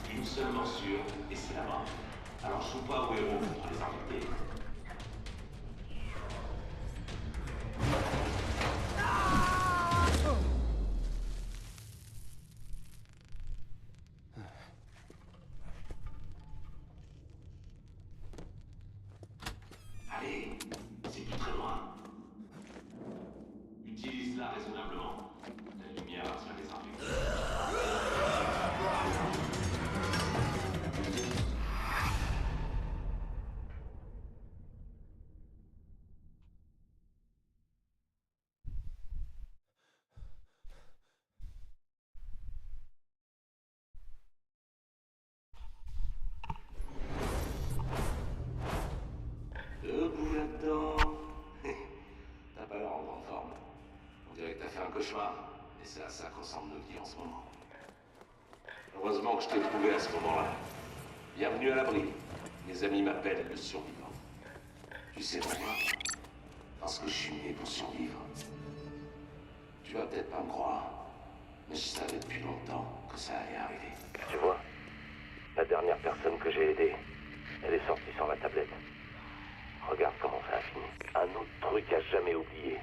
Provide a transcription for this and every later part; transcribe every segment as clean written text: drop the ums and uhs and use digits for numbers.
Une seule morsure et c'est la mort. Alors joue pas au héros contre les infectés. Allez, c'est plus très loin. Utilise-la raisonnablement. La lumière attire les infectés. Debout là-dedans. T'as pas l'air en grande forme. On dirait que t'as fait un cauchemar. Et c'est à ça qu'on ressemble nos vies en ce moment. Heureusement que je t'ai trouvé à ce moment-là. Bienvenue à l'abri. Mes amis m'appellent le survivant. Tu sais pourquoi? Parce que je suis né pour survivre. Tu vas peut-être pas me croire, mais je savais depuis longtemps que ça allait arriver. Tu vois, la dernière personne que j'ai aidée, elle est sortie sans la tablette. Regarde comment ça a fini. Un autre truc à jamais oublier.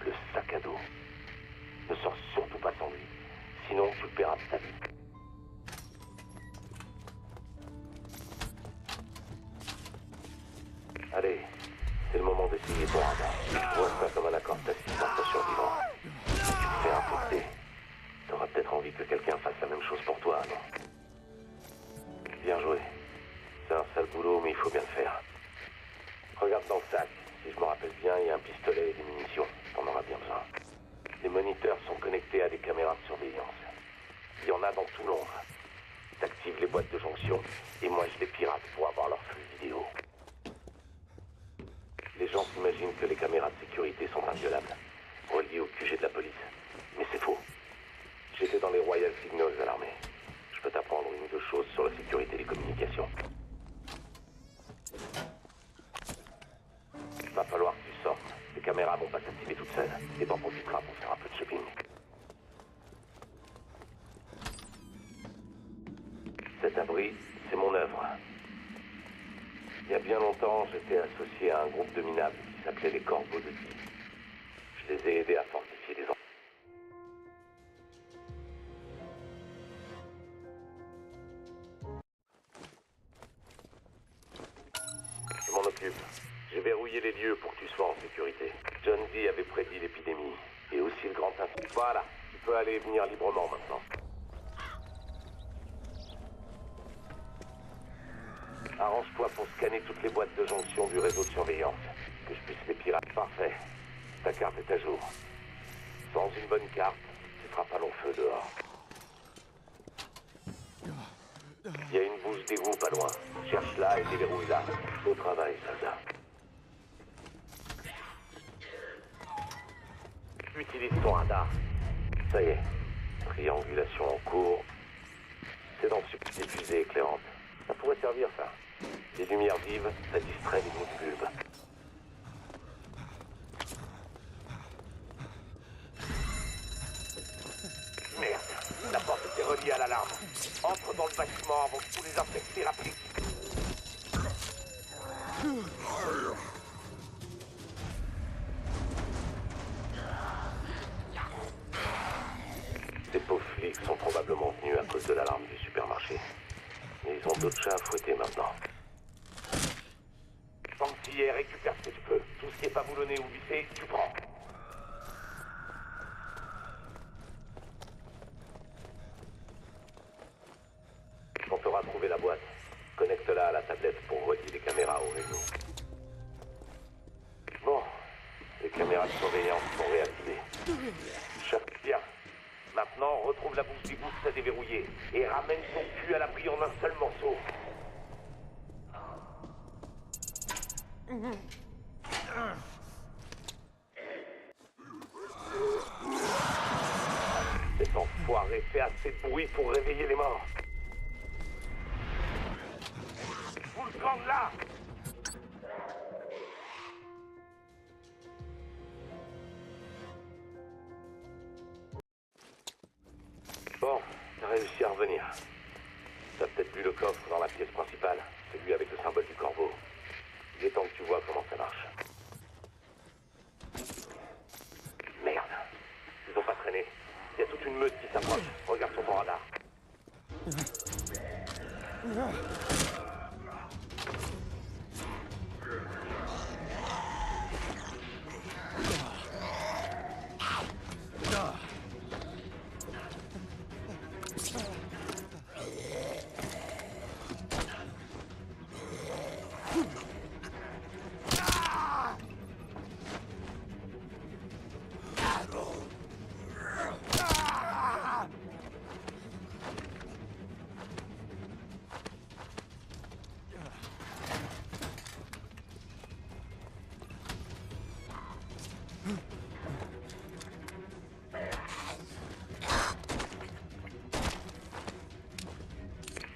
Le sac à dos. Ne sors surtout pas sans lui. Sinon, tu le paieras de ta vie. Allez, c'est le moment d'essayer ton radar. Vois ça comme un accord tacite entre survivants. Si tu te fais infecter, t'auras peut-être envie que quelqu'un fasse la même chose pour toi, non? Bien joué. C'est un sale boulot, mais il faut bien le faire. Regarde dans le sac. Si je me rappelle bien, il y a un pistolet et des munitions. T'en auras bien besoin. Les moniteurs sont connectés à des caméras de surveillance. Il y en a dans tout Londres. T'actives les boîtes de jonction, et moi je les pirate pour avoir leur flux vidéo. Les gens s'imaginent que les caméras de sécurité sont inviolables, reliées au QG de la police. Mais c'est faux. J'étais dans les Royal Signals à l'armée. Je peux t'apprendre une ou deux choses sur la sécurité des communications. Va falloir que tu sortes. Les caméras vont pas s'activer toutes seules. Et t'en profiteras pour faire un peu de shopping. Cet abri, c'est mon œuvre. Il y a bien longtemps, j'étais associé à un groupe de minables qui s'appelait les Corbeaux de Vie. Je les ai aidés à fortifier des enfants. Je m'en occupe. J'ai verrouillé les lieux pour que tu sois en sécurité. John Dee avait prédit l'épidémie. Et aussi le grand incendie. Voilà, tu peux aller et venir librement maintenant. Arrange-toi pour scanner toutes les boîtes de jonction du réseau de surveillance. Que je puisse les pirater. Parfait. Ta carte est à jour. Sans une bonne carte, tu feras pas long feu dehors. Il y a une bouche d'égout pas loin. Cherche-la et déverrouille-la. Au travail, soldat. Utilise ton radar. Ça y est. Triangulation en cours. C'est dans le diffusée éclairante. Ça pourrait servir, ça. Les lumières vives, ça distrait les mots de bulbe. Merde, la porte était reliée à l'alarme. Entre dans le bâtiment avant que tous les infectés rappliquent. Ces pauvres flics sont probablement venus à cause de l'alarme du supermarché. Mais ils ont d'autres chats à fouetter maintenant. Pense y est, récupère ce que tu peux. Tout ce qui est pas boulonné ou vissé, tu prends. Quand tu auras trouvé la boîte, connecte-la à la tablette pour relier les caméras au réseau. Bon, les caméras de surveillance sont réactivées. Bien. Maintenant, retrouve la bouche d'égout que t'as déverrouillée et ramène ton cul à l'abri en un seul morceau. Cet enfoiré fait assez de bruit pour réveiller les morts. gang là. Bon, t'as réussi à revenir. T'as peut-être vu le coffre dans la pièce principale, celui avec le symbole du corbeau. Il est temps que tu vois comment ça marche. Merde. Ils ont pas traîné. Il y a toute une meute qui s'approche. Regarde sur ton radar.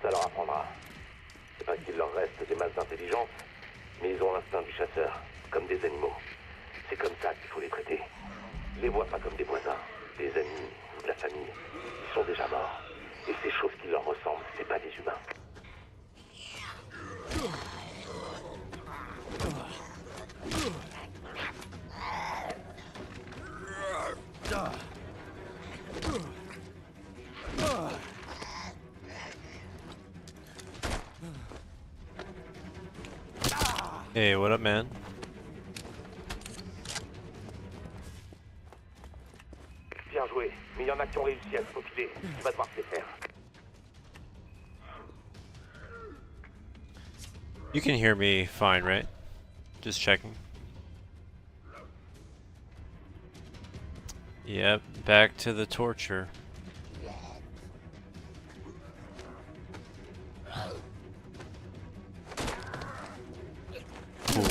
Ça leur apprendra. C'est pas qu'il leur reste des masses d'intelligence, mais ils ont l'instinct du chasseur, comme des animaux. C'est comme ça qu'il faut les traiter. Les vois pas comme des voisins, des amis ou de la famille. Ils sont déjà morts. Et ces choses qui leur ressemblent, c'est pas des humains. Hey, what up, man? Bien joué, mais il y en a qui ont réussi à se faufiler. Tu vas devoir te les faire. You can hear me fine, right? Just checking. Yep, back to the torture. Cool.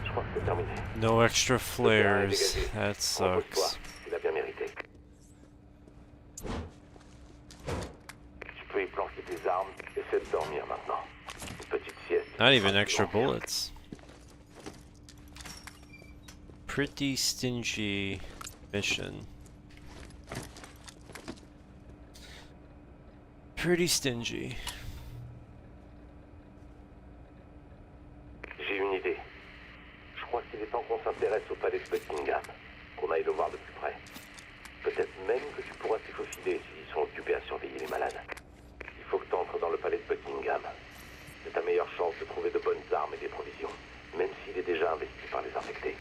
Je crois que c'est terminé. No extra flares. That Repose-toi, sucks. tu l'as bien mérité. Tu peux y planquer tes armes, essaie de dormir maintenant. Une petite sieste. Not even extra bullets. Pretty stingy mission. Pretty stingy. J'ai une idée. Je crois qu'il est temps qu'on s'intéresse au palais de Buckingham, qu'on aille le voir de plus près. Peut-être même que tu pourras t'y faufiler s'ils sont occupés à surveiller les malades. Il faut que tu entres dans le palais de Buckingham. C'est ta meilleure chance de trouver de bonnes armes et des provisions, même s'il est déjà investi par les infectés.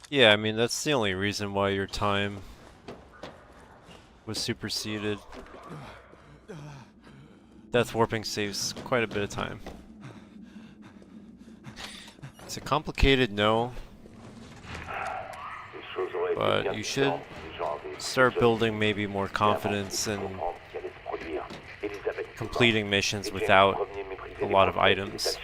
Yeah, I mean, that's the only reason why your time was superseded. Death warping saves quite a bit of time. It's a complicated no, Les choses auraient été but bien you should différentes si les gens avaient start été building maybe more confidence et in comprendre ce qui allait se produire. Elisabeth était completing morte. missions Et James without Ier méprisait a les lot of conseils des items. alchimistes.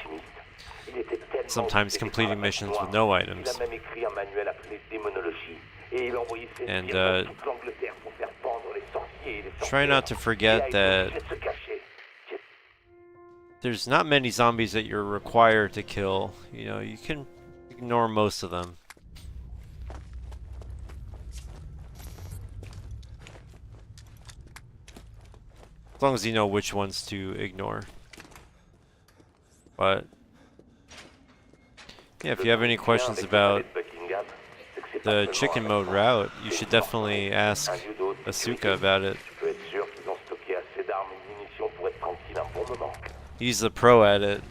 Il était tellement Sometimes obsédé completing par la missions magie with noire no qu'il items. a même écrit un manuel appelé Démonologie. Et il envoyait ses And, sbires dans toute l'Angleterre pour faire pendre les sorciers et les Try sorcières. not to Il a forget été that obligé de se cacher. there's not many zombies that you're required to kill. You know, you can ignore most of them. As long as you know which ones to ignore. But yeah, if you have any questions about the chicken mode route, you should definitely ask Asuka about it. Tu peux être sûr qu'ils ont stocké assez d'armes et de munitions pour être tranquille un bon moment. He's the pro at it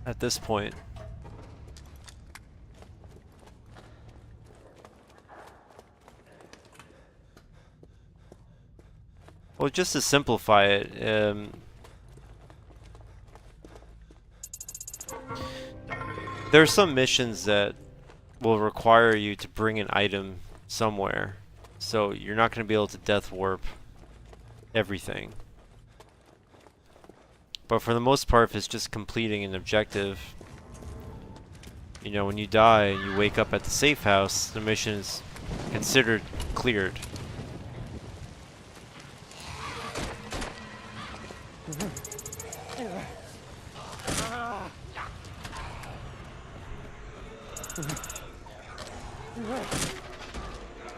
at this point. Well, just to simplify it, there are some missions that will require you to bring an item somewhere, so you're not going to be able to death warp everything. But for the most part, if it's just completing an objective, you know, when you die and you wake up at the safe house, the mission is considered cleared.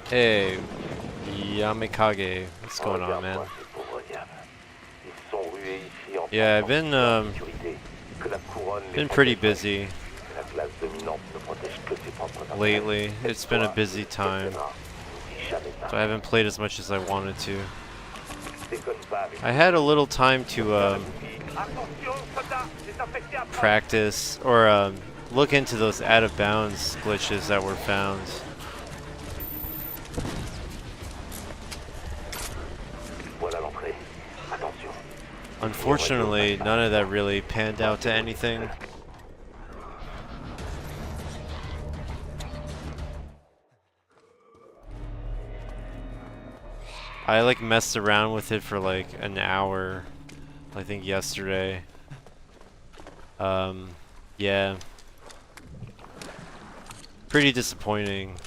Hey, Yamikage, what's going on, man? Yeah, I've been pretty busy lately. It's been a busy time, so I haven't played as much as I wanted to. I had a little time to practice or look into those out-of-bounds glitches that were found. Unfortunately, none of that really panned out to anything. I like messed around with it for like an hour, I think yesterday. Yeah. Pretty disappointing.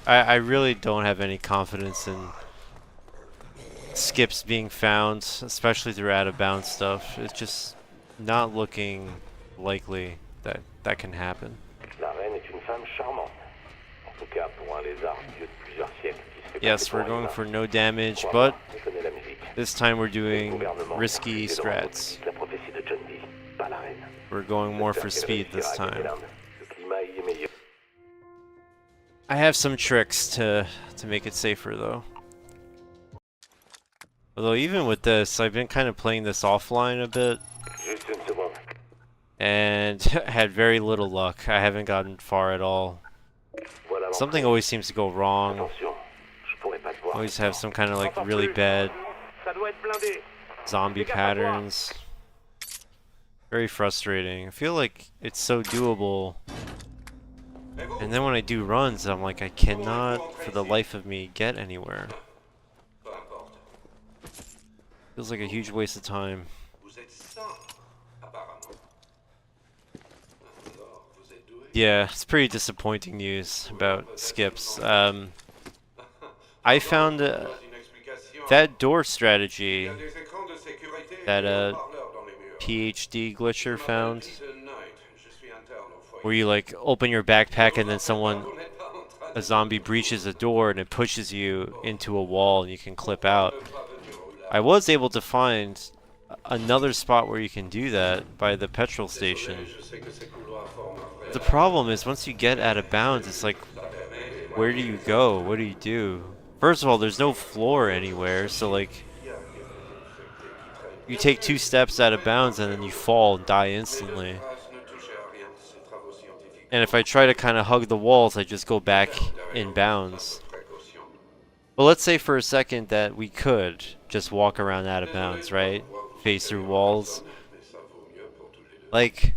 I really don't have any confidence in skips being found, especially through out-of-bounds stuff. It's just not looking likely that that can happen. Yes, we're going for no damage, but this time we're doing risky strats. We're going more for speed this time. I have some tricks to make it safer though. Although even with this, I've been kind of playing this offline a bit, and had very little luck. I haven't gotten far at all. Something always seems to go wrong. Always have some kind of like really bad zombie patterns. Very frustrating. I feel like it's so doable, and then when I do runs, I'm like, I cannot for the life of me get anywhere. Feels like a huge waste of time. Yeah, it's pretty disappointing news about skips. I found that door strategy that a PhD glitcher found, where you like open your backpack and then a zombie breaches a door and it pushes you into a wall and you can clip out. I was able to find another spot where you can do that by the petrol station. The problem is once you get out of bounds, it's like, where do you go? What do you do? First of all, there's no floor anywhere, so like, you take 2 steps out of bounds and then you fall and die instantly. And if I try to kind of hug the walls, I just go back in bounds. But let's say for a second that we could just walk around out of bounds, right? Face through walls. Like,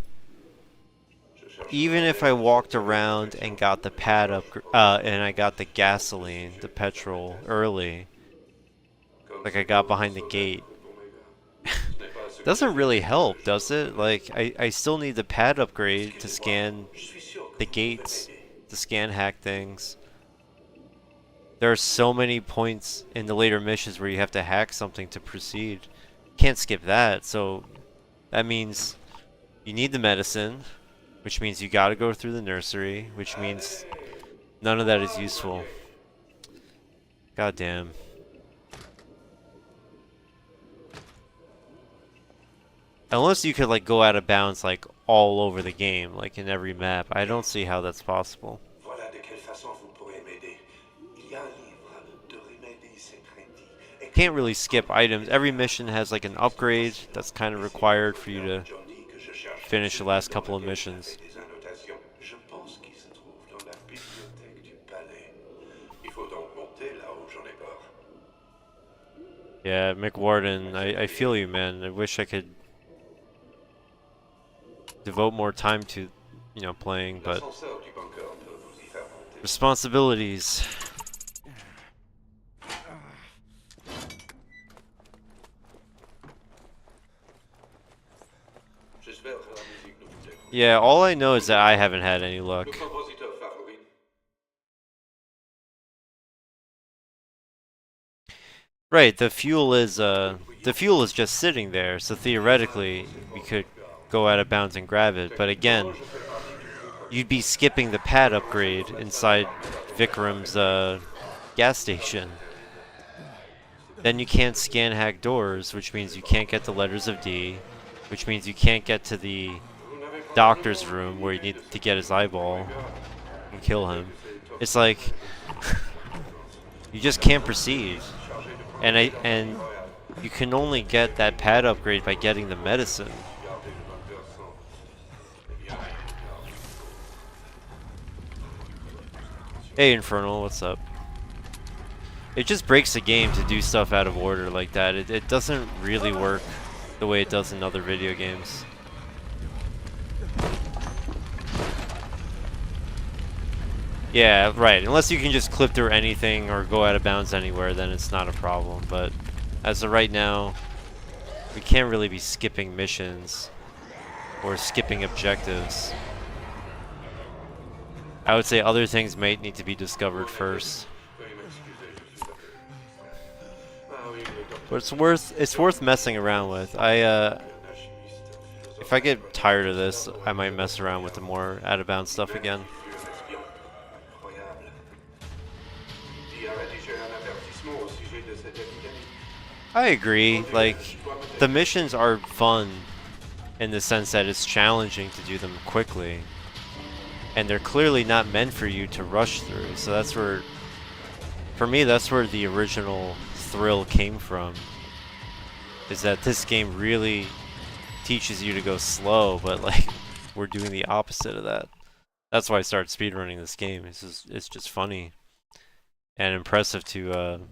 even if I walked around and got the pad up, and I got the gasoline, the petrol early, like I got behind the gate, doesn't really help, does it? Like, I still need the pad upgrade to scan the gates, to scan hack things. There are so many points in the later missions where you have to hack something to proceed. Can't skip that, so that means you need the medicine, which means you gotta go through the nursery, which means none of that is useful. God damn. Unless you could like go out of bounds like all over the game, like in every map. I don't see how that's possible. Can't really skip items. Every mission has like an upgrade that's kind of required for you to finish the last couple of missions. Yeah, McWarden, I feel you, man. I wish I could devote more time to, you know, playing, but L'ascenseur du bunker peut vous y faire monter. responsibilities. J'espère que la musique ne vous dérange. Yeah, all I know is that I haven't had any luck. Le compositeur favori. Right, the fuel is just sitting there, so theoretically we could go out of bounds and grab it, but again, you'd be skipping the pad upgrade inside Vikram's gas station. Then you can't scan hack doors, which means you can't get the letters of D, which means you can't get to the doctor's room where you need to get his eyeball and kill him. It's like you just can't proceed. And you can only get that pad upgrade by getting the medicine. Hey Infernal, what's up? It just breaks the game to do stuff out of order like that. It doesn't really work the way it does in other video games. Yeah, right. Unless you can just clip through anything or go out of bounds anywhere, then it's not a problem. But as of right now, we can't really be skipping missions or skipping objectives. I would say other things might need to be discovered first. But it's worth messing around with. If I get tired of this, I might mess around with the more out of bounds stuff again. I agree. Like, the missions are fun in the sense that it's challenging to do them quickly. And they're clearly not meant for you to rush through. So that's where, for me, that's where the original thrill came from. Is that this game really teaches you to go slow, but like, we're doing the opposite of that. That's why I started speedrunning this game. It's just funny and impressive to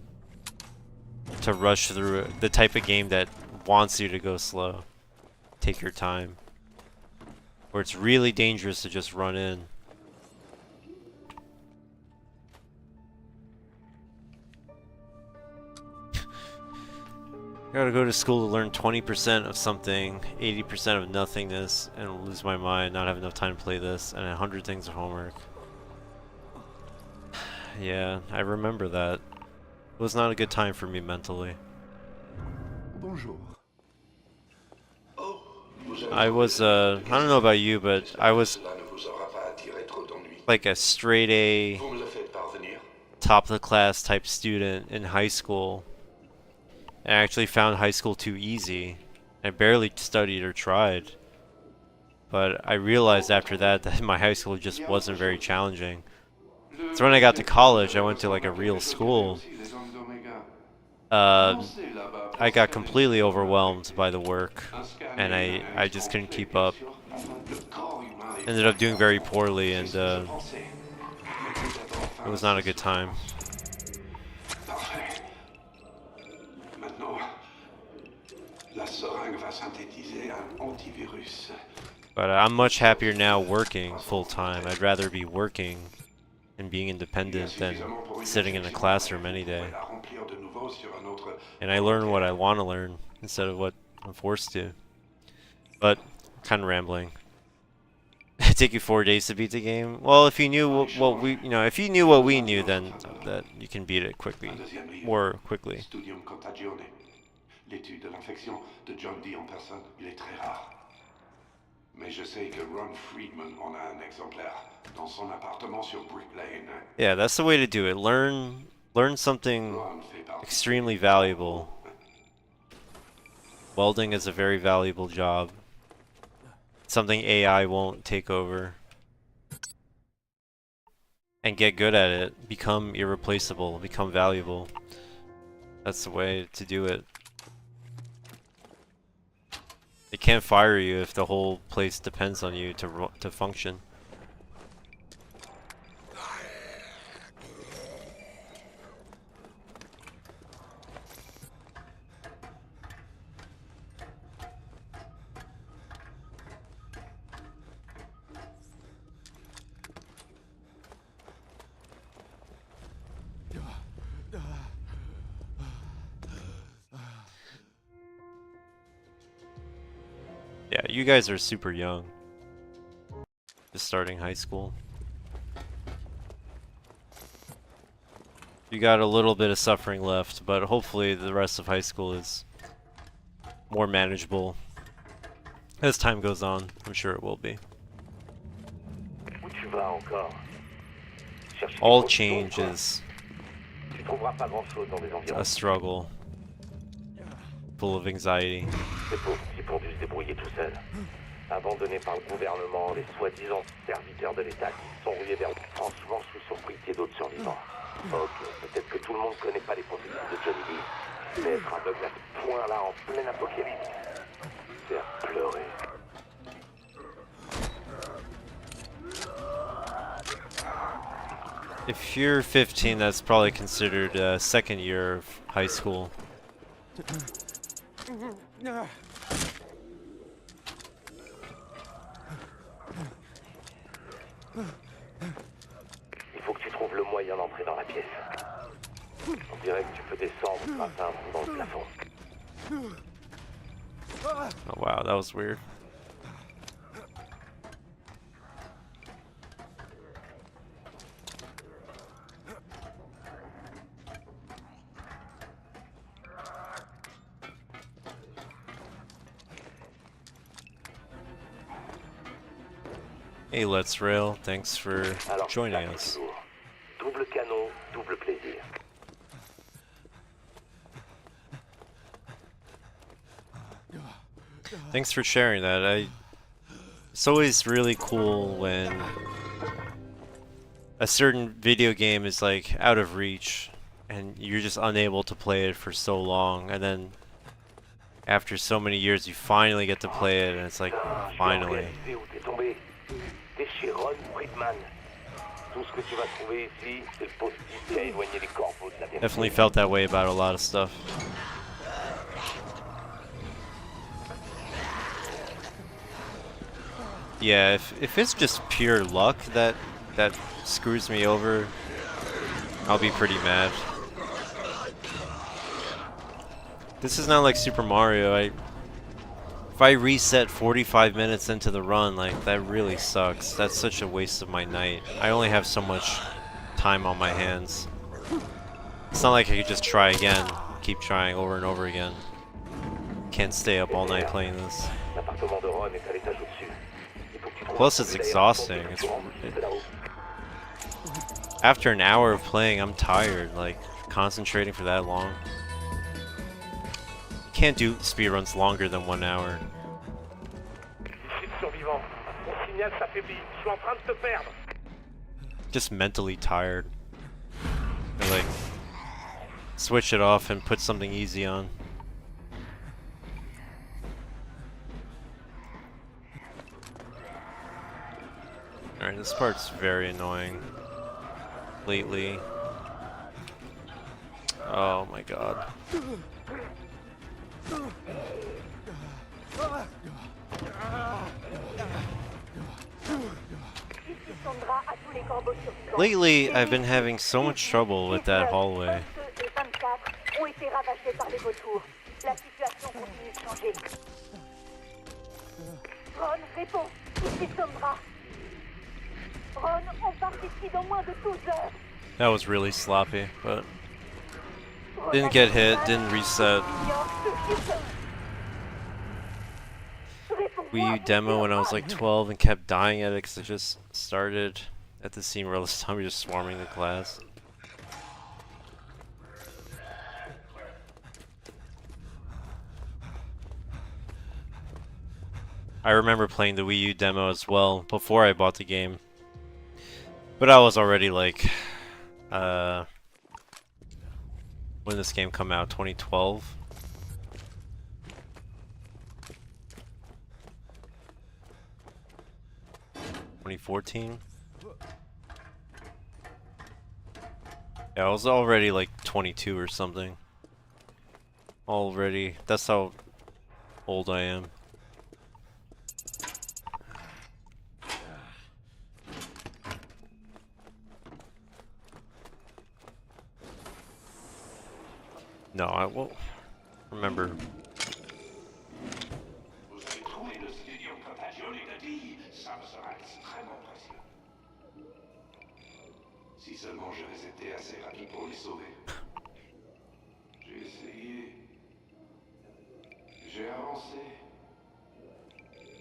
rush through the type of game that wants you to go slow. Take your time. Where it's really dangerous to just run in. I gotta go to school to learn 20% of something, 80% of nothingness, and lose my mind, not have enough time to play this, and 100 things of homework. Yeah, I remember that. It was not a good time for me mentally. Bonjour. I was, I don't know about you, but I was like a straight A, top of the class type student in high school. I actually found high school too easy. I barely studied or tried. But I realized after that that my high school just wasn't very challenging. So when I got to college, I went to like a real school. I got completely overwhelmed by the work, and I just couldn't keep up. Ended up doing very poorly, and it was not a good time. But I'm much happier now working full-time. I'd rather be working and being independent than sitting in a classroom any day. And I learn what I want to learn instead of what I'm forced to. But kind of rambling. It take you 4 days to beat the game. Well, if you knew what we, if you knew what we knew, then that you can beat it quickly, more quickly. L'étude de l'infection de John Dee en personne, il est très rare. Mais je sais que Ron Friedman en a un exemplaire dans son appartement sur Brick Lane. Yeah, that's the way to do it. Learn something extremely valuable. Welding is a very valuable job. Something AI won't take over. And get good at it. Become irreplaceable. Become valuable. That's the way to do it. They can't fire you if the whole place depends on you to function. You guys are super young. Just starting high school. You got a little bit of suffering left, but hopefully the rest of high school is more manageable. As time goes on, I'm sure it will be. Où tu vas encore? Chercher All des change quoi? is Tu trouveras pas grand-chose dans les a environs. struggle, full of anxiety. Ces pauvres types ont dû se débrouiller tout seuls. Abandonnés par le gouvernement, les soi-disant serviteurs de l'État qui sont rués vers... Franchement, je suis surpris qu'il y ait d'autres survivants. Ok, peut-être que tout le monde connaît pas les processus de Johnny Lee, mais être aveugle à ce point-là en pleine apocalypse, faire pleurer. If you're 15, that's probably considered second year of high school. Il faut que tu trouves le moyen d'entrer dans la pièce. On dirait que tu peux descendre grâce à un trou dans le plafond. Oh wow, that was weird. Hey, Let's Rail, thanks for Alors, joining ça, us. c'est lourd. Double canon, double plaisir. Thanks for sharing that. It's always really cool when a certain video game is like out of reach and you're just unable to play it for so long, and then after so many years you finally get to play it and it's like, finally. Je vais réaliser où t'es tombé. T'es chez Ron Friedman. Tout ce que tu vas trouver ici, c'est le post-it qui a éloigné les corbeaux de la vérité. Definitely felt that way about a lot of stuff. Yeah, if it's just pure luck that screws me over, I'll be pretty mad. This is not like Super Mario. If I reset 45 minutes into the run, like, that really sucks. That's such a waste of my night. I only have so much time on my hands. It's not like I could just try again, keep trying over and over again. Can't stay up all night playing this. L'appartement de Ron est à l'étage au-dessus. Il faut que tu trouves Plus, un it's peu d'air exhausting. pour que tu rentres juste là-haut. After an hour of playing, I'm tired, like, concentrating for that long. Can't do speedruns longer than 1 hour. Ici le survivant. Mon signal s'affaiblit. Je suis en train de te perdre. Just mentally tired. I, like, switch it off and put something easy on. Alright, this part's very annoying. Lately. Oh my god. Lately, I've been having so much trouble with that hallway. Ron, réponds. Ici Sombra. Ron, on part d'ici dans moins de 12 heures. That was really sloppy, but didn't get hit, didn't reset. Wii U demo when I was like 12 and kept dying at it because I just started at the scene where all this time we were just swarming the class. I remember playing the Wii U demo as well before I bought the game. But I was already like, when did this game come out? 2012? $2014? Yeah, I was already like 22 or something. Already. That's how old I am. No, I won't remember. Vous avez trouvé le studio? Si seulement j'avais été assez rapide pour les sauver. J'ai essayé. J'ai avancé.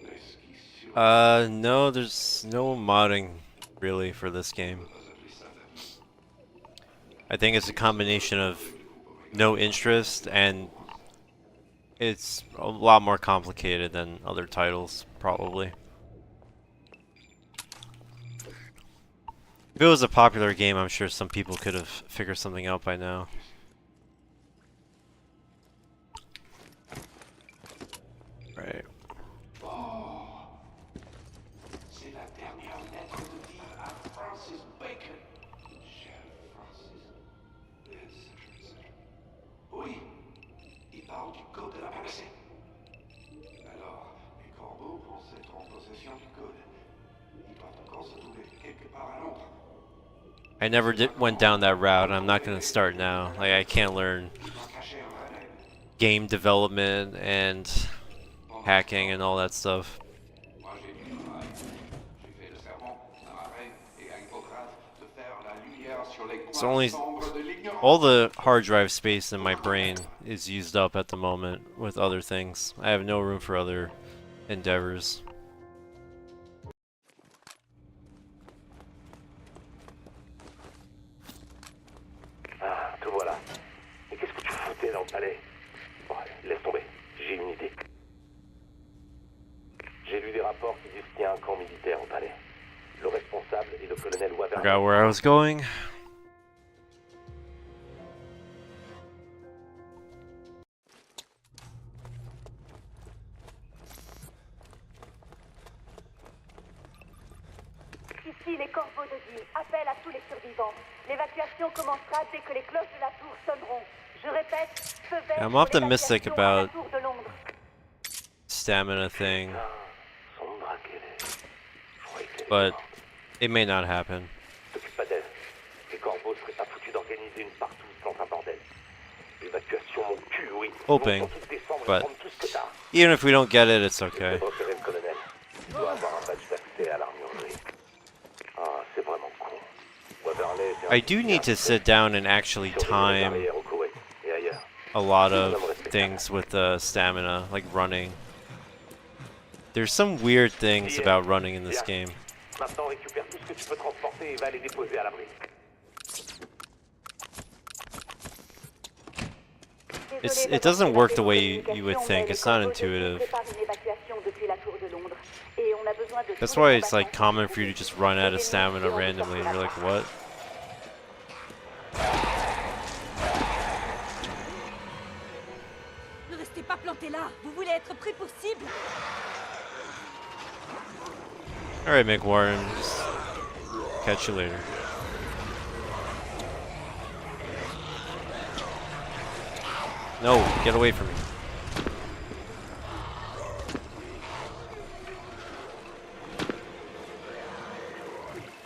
L'esquisse sur... No, there's no modding really for this game. I think it's a combination of no interest and it's a lot more complicated than other titles, probably. If it was a popular game, I'm sure some people could have figured something out by now. Right. C'est la dernière lettre de vie à Francis Bacon. Cher Francis. Oui, il parle du code de la galaxie. Alors, les corbeaux pensent être en possession du code. Ils doivent encore se trouver quelque part à Londres. I never went down that route. I'm not going to start now. Like, I can't learn game development and hacking and all that stuff. Moi, j'ai du travail. J'ai fait le serment à ma reine et à Hippocrate de faire la lumière sur les So coins only sombres de l'ignorance. all the hard drive space in my brain is used up at the moment with other things. I have no room for other endeavors. Ah, te voilà. Mais qu'est-ce que tu foutais dans le palais? Bon, allez, laisse tomber. J'ai une idée. J'ai lu des rapports qui disent qu'il y a un camp militaire au palais. Le responsable est le colonel Waverly. Forgot where I was going. Ici, les corbeaux de Dieu. Appel à tous les survivants. L'évacuation commencera dès que les cloches de la tour sonneront. Je répète, feu vert I'm pour optimistic l'évacuation à la about tour de Londres. stamina thing, Son braquet. Je croyais qu'elle était but morte. it may not happen. T'occupe pas d'elle. Les corbeaux seraient pas foutus d'organiser une partouze dans un bordel. Évacuation mon cul, oui. Hoping, Ils vont tous descendre et but prendre tout ce que t'as. even if we don't get it, it's okay. Repérer le colonel. Il doit avoir un badge d'accès à l'armurerie. Ah, c'est vraiment con. Waverly était I do need to sit down and actually time au Koweït et ailleurs. a lot of things with stamina, like running. There's some weird things about running in this game. Maintenant, récupère tout ce que tu peux transporter et va les déposer à l'abri. It doesn't work the way you would think. It's not intuitive. That's why it's like common for you to just run out of stamina randomly and you're like, what? Ne restez pas planté là. Vous voulez être pris pour cible. Alright, McWarren. Just catch you later. No, get away from me.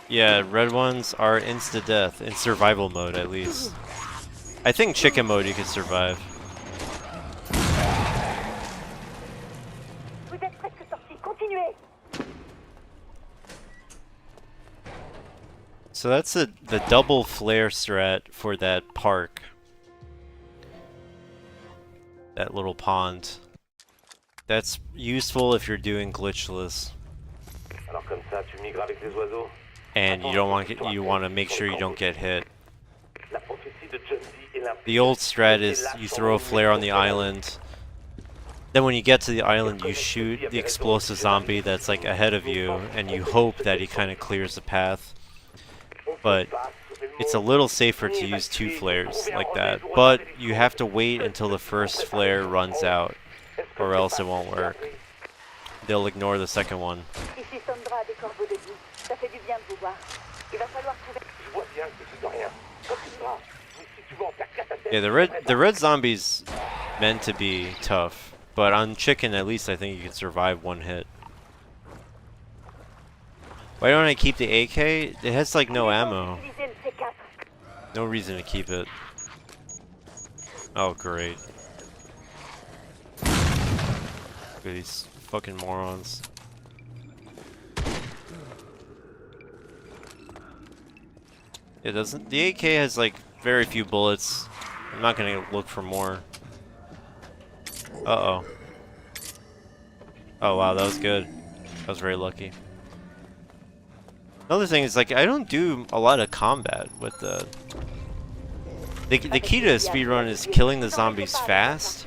Yeah, red ones are insta-death, in survival mode at least. I think chicken mode you can survive. Vous êtes presque sortis. Continuez. So that's the double flare strat for that park. That little pond. That's useful if you're doing glitchless. Alors comme ça, tu migres avec les oiseaux. And you don't want to make sure you don't get hit. La prophétie de Zombi est limpide. The old strat is you throw a flare on the island. Then when you get to the island, you shoot the explosive zombie that's like ahead of you, and you hope that he kind of clears the path. But it's a little safer to use two flares like that. But you have to wait until the first flare runs out, or else it won't work. They'll ignore the second one. Ici Sandra des corbeaux de Dieu. Ça fait du bien de vous voir. Il va falloir trouver... Je vois bien que c'est de rien. Continue-moi. Mais si tu veux en faire quatre à tête, Yeah, the red zombie's meant to be tough, but on chicken at least I think you can survive one hit. Why don't I keep the AK? It has like no ammo. Utilisez le C4. No reason to keep it. Oh great. Look at these fucking morons. It doesn't. The AK has like very few bullets. I'm not gonna look for more. Uh-oh. Oh wow, that was good. I was very lucky. Another thing is like I don't do a lot of combat with the key to a speedrun is killing the zombies fast.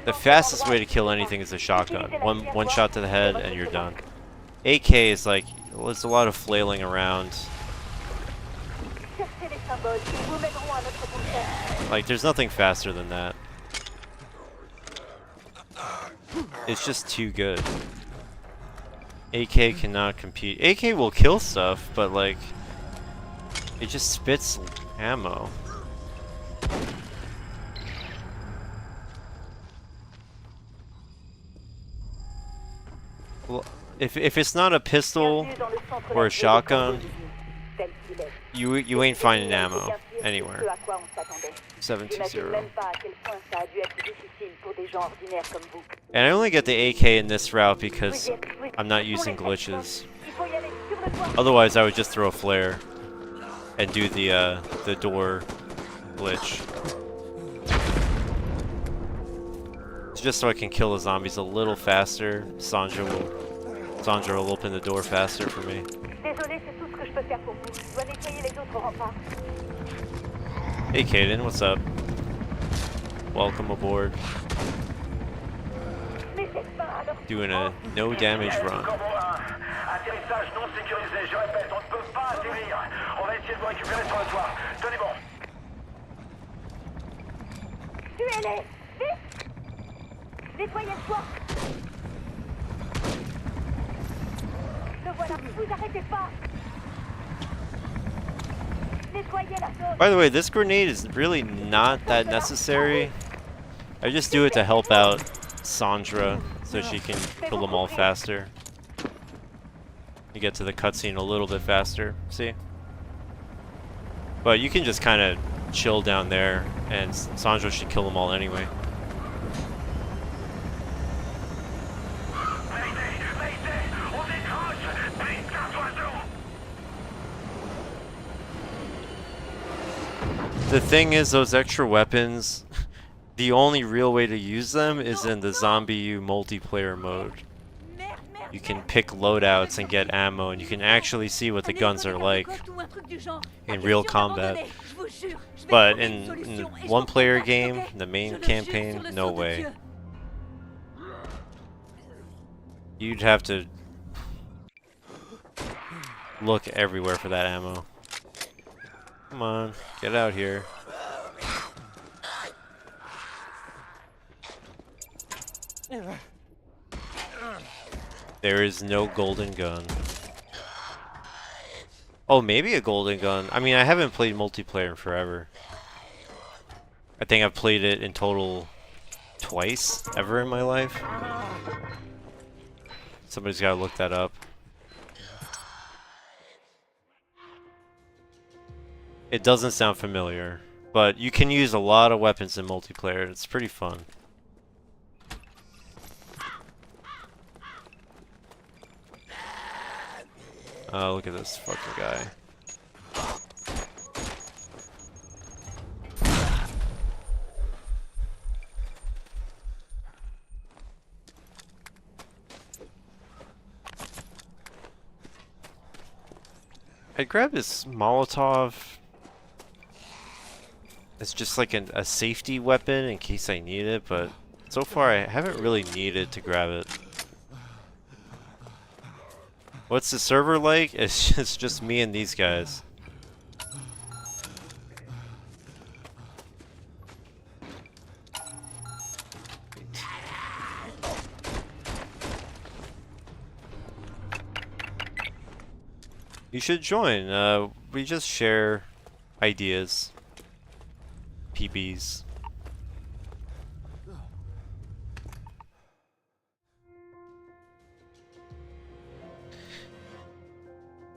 The fastest way to kill anything is a shotgun. One shot to the head and you're done. AK is like, well, it's a lot of flailing around. Like, there's nothing faster than that. It's just too good. AK cannot compete. AK will kill stuff, but like, it just spits ammo. Well, if it's not a pistol or a shotgun, you ain't finding ammo anywhere. 720. And I only get the AK in this route because I'm not using glitches. Otherwise, I would just throw a flare and do the door glitch. Just so I can kill the zombies a little faster. Sandra will open the door faster for me. Hey Kaden, what's up? Welcome aboard. Doing a no damage run. Nettoyez le toit. Le voilà, vous arrêtez pas. Nettoyez la zone. By the way, this grenade is really not that necessary. I just do it to help out Sandra so she can kill them all faster. You get to the cutscene a little bit faster, see? But you can just kind of chill down there and Sandra should kill them all anyway. The thing is, those extra weapons, the only real way to use them is in the Zombie U multiplayer mode. You can pick loadouts and get ammo, and you can actually see what the guns are like in real combat. But in the one-player game, the main campaign, no way. You'd have to look everywhere for that ammo. Come on, get out here. There is no golden gun. Oh, maybe a golden gun. I mean, I haven't played multiplayer in forever. I think I've played it in total twice ever in my life. Somebody's gotta look that up. It doesn't sound familiar, but you can use a lot of weapons in multiplayer. It's pretty fun. Oh, look at this fucking guy. I'd grab this Molotov. It's just like a safety weapon in case I need it, but so far I haven't really needed to grab it. What's the server like? It's just me and these guys. You should join. We just share ideas. PBs.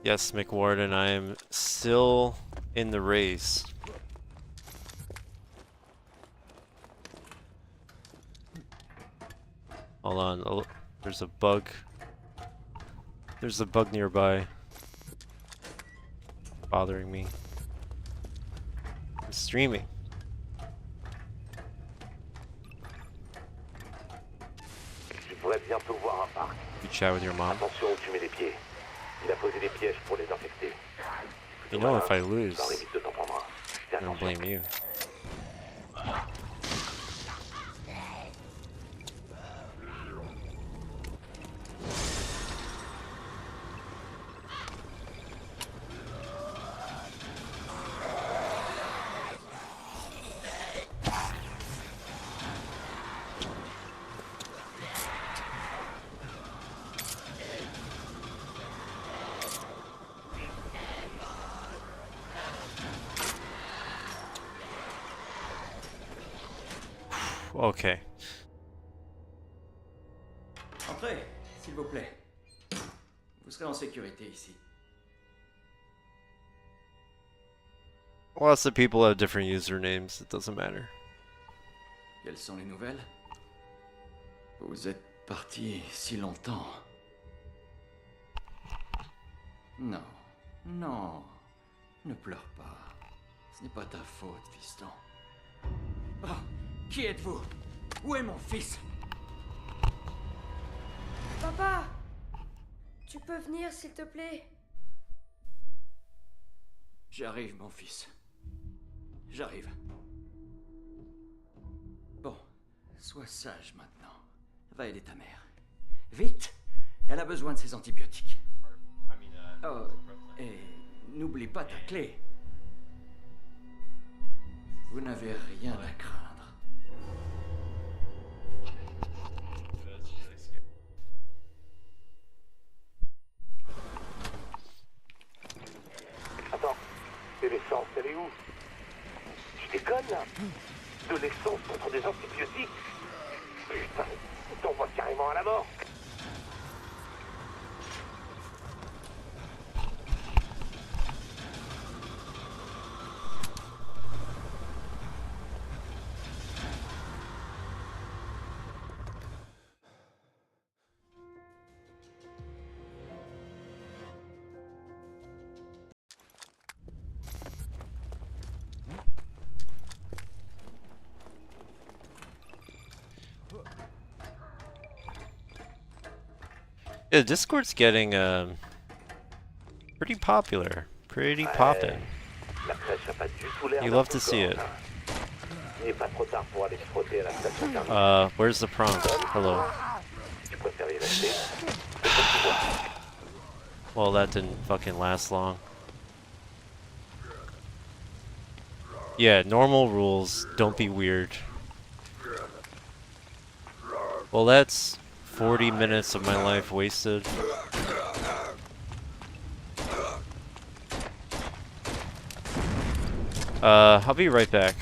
Yes, McWarden, I am still in the race. Hold on, oh, there's a bug. There's a bug nearby. Bothering me. streaming. Tu devrais bientôt voir un parc. You chat with your mom. Attention où tu mets les pieds. Il a posé des pièges pour les infecter. You know if I lose, Ça arrive vite de t'en prendre un. Fais I don't attention. blame you. Okay. Entrez, s'il vous plaît. Vous serez en sécurité ici. Lots of people have different usernames. It doesn't matter. Quelles sont les nouvelles? Vous êtes parti si longtemps. Non, non, ne pleure pas. Ce n'est pas ta faute, fiston. Oh, qui êtes-vous? Où est mon fils? Papa! Tu peux venir, s'il te plaît? J'arrive, mon fils. J'arrive. Bon, sois sage maintenant. Va aider ta mère. Vite! Elle a besoin de ses antibiotiques. Oh, et n'oublie pas ta clé. Vous n'avez rien à craindre. Attends, et l'essence, elle est où? Tu déconnes là? De l'essence contre des antibiotiques? Putain, on t'envoie carrément à la mort. Yeah, Discord's getting pretty popular, pretty poppin'. La crèche a pas du tout l'air You d'un love to faux see corps, it. hein. Il n'est pas trop tard pour aller se frotter à la station thermique. Where's the prompt? Hello. Tu préfères y rester? C'est comme tu vois. Well, that didn't fucking last long. Yeah, normal rules. Don't be weird. Well, that's 40 minutes of my life wasted. I'll be right back.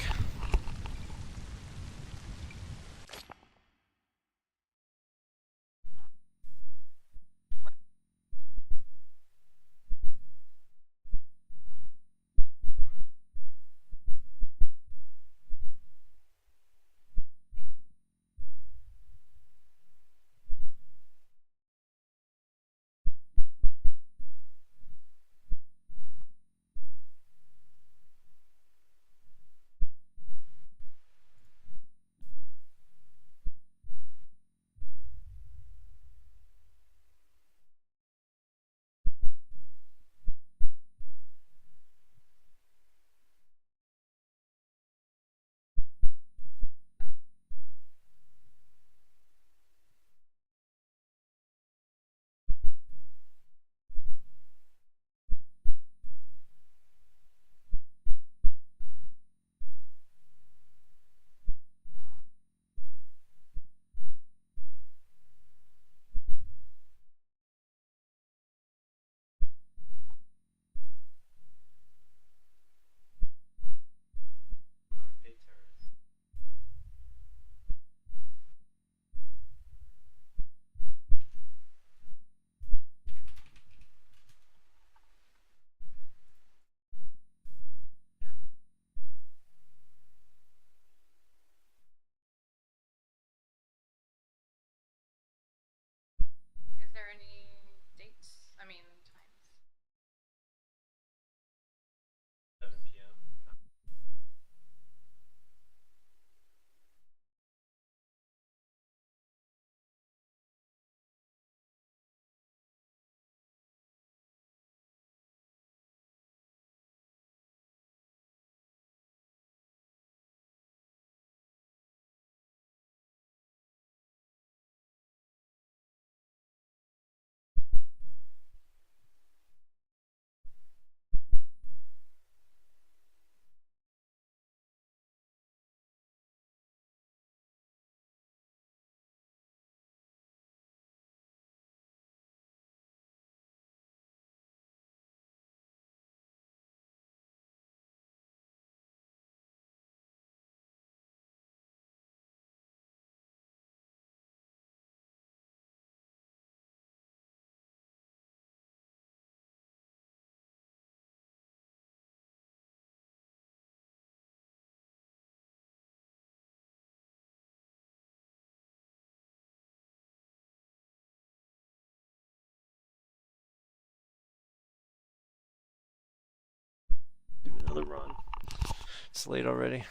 It's late already.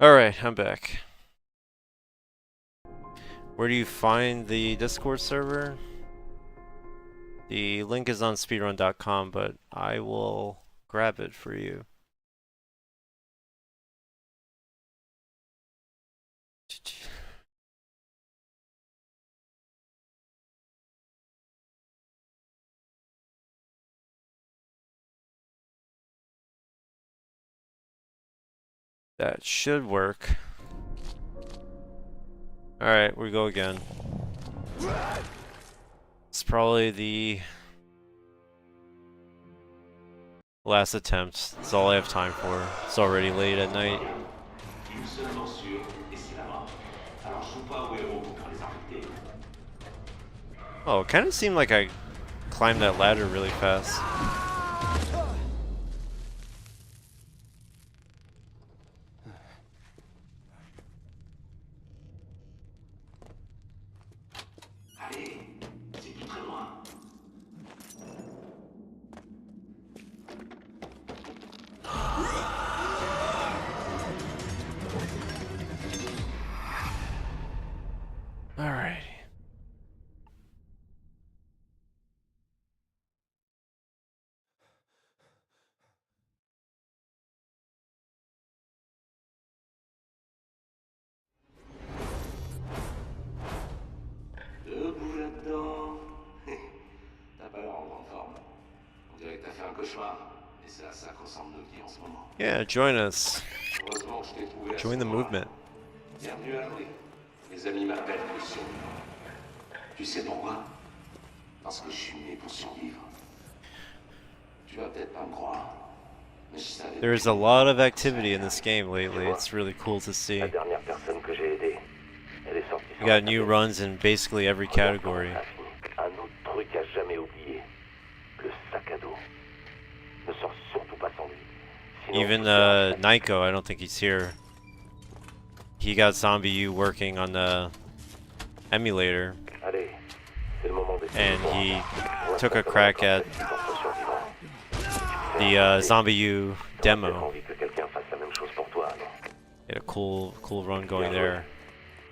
Alright, I'm back. Where do you find the Discord server? The link is on speedrun.com, but I will grab it for you. That should work. Alright, we go again. It's probably the last attempt. That's all I have time for. It's already late at night. Une seule morsure et c'est la mort. Alors joue pas au héros pour les infecter. Oh, it kind of seemed like I climbed that ladder really fast. Allez, c'est plus très loin. Alrighty. Debout là-dedans. T'as pas l'air en grande forme. On dirait que t'as fait un cauchemar. Et c'est à ça qu'on ressemble nos vies en ce moment. Yeah, join us. Heureusement que je t'ai trouvé à ce Join the moment-là. movement. Bienvenue à l'abri. Mes amis m'appellent le survivant. Tu sais pourquoi? Parce que je suis né pour survivre. Tu vas peut-être pas me croire. Mais je savais. There's a lot of activity in this game lately. It's really cool to see. La dernière personne que j'ai aidée, elle est sortie We got new runs in basically every category. Un autre truc à jamais oublier, le sac à dos. Ne sors surtout pas sans lui. Sinon, Even Nico, I don't think he's here. He got Zombie U working on the emulator, allez, c'est le moment d'essayer. and he took a crack at the Zombie U demo. Envie que quelqu'un fasse la même chose pour toi, non? Had a cool run going there.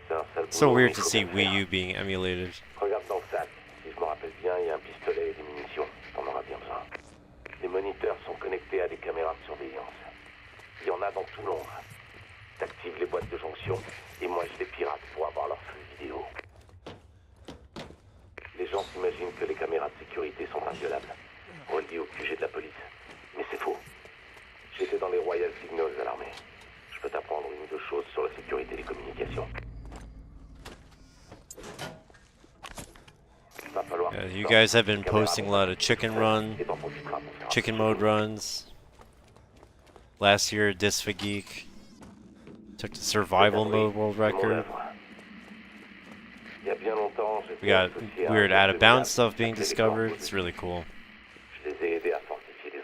C'est un sale So boulot, weird mais to il faut see bien Wii faire. U being emulated. Regarde dans le sac. Si je me rappelle bien, il y a un pistolet et des munitions. T'en auras bien besoin. Les moniteurs sont connectés à des caméras de surveillance. Il y en a dans tout l'ombre. T'actives les boîtes de jonction et moi je les pirate pour avoir leur flux vidéo. Les gens s'imaginent que les caméras de sécurité sont inviolables, reliées au QG de la police. Mais c'est faux. J'étais dans les Royal Signals à l'armée. Je peux t'apprendre une ou deux choses sur la sécurité des communications. Va falloir Yeah, que tu you sortes. guys have been Caméra posting a lot of chicken run, et t'en profiteras pour faire un chicken petit mode tour. runs. Last year, Disfa Geek took the survival mode world record. Il y a bien longtemps, We got weird out of bounds stuff being discovered. It's really cool. Je les ai aidés à fortifier des...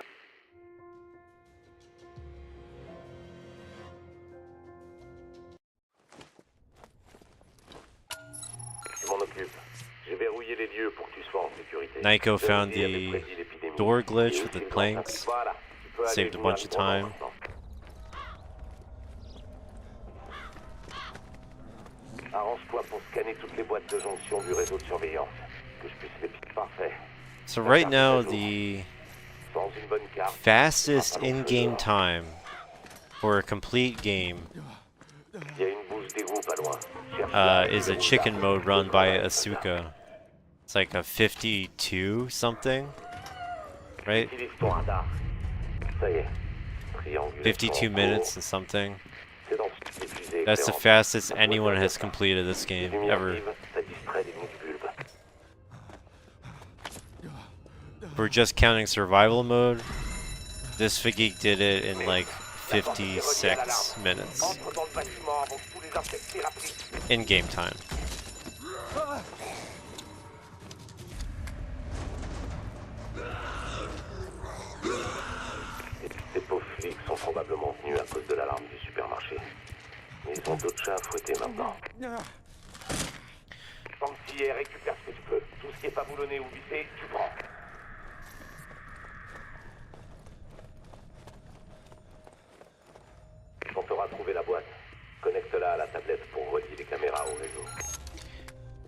Je m'en occupe. J'ai verrouillé les lieux pour que tu sois en sécurité. Nico found Zombi avait the prédit l'épidémie. door Et glitch aussi with the le planks. principe. Voilà, tu peux aller Saved a venir bunch of avec moi time. maintenant. Arrange-toi pour scanner toutes les boîtes de jonction du réseau de surveillance. Que je puisse les piquer. Parfait. So right now, the Sans une bonne carte. fastest in-game time for a complete game Il y a une bouse d'égout pas loin. Cherche is a chicken mode run by Asuka. It's like a 52 something, right? Utilise ton radar. Ça y est. Triangulaire 52 en minutes cours. and something. C'est dans ce diffusé That's the éclairant. fastest anyone has completed this game Les lumières ever. vives, ça distrait les nids du bulbe. If we're just counting survival mode, this Geek did it in like 56 minutes Entre dans le bâtiment avant que tous les infectés rappliquent. in game time. Ces pauvres flics sont probablement venus à cause de l'alarme du supermarché. Mais ils ont d'autres chats à fouetter maintenant. Fancy, récupère ce que tu peux. Tout ce qui est pas boulonné ou vissé, tu prends. On t'aura trouvé la boîte. Connecte-la à la tablette pour relier les caméras au réseau.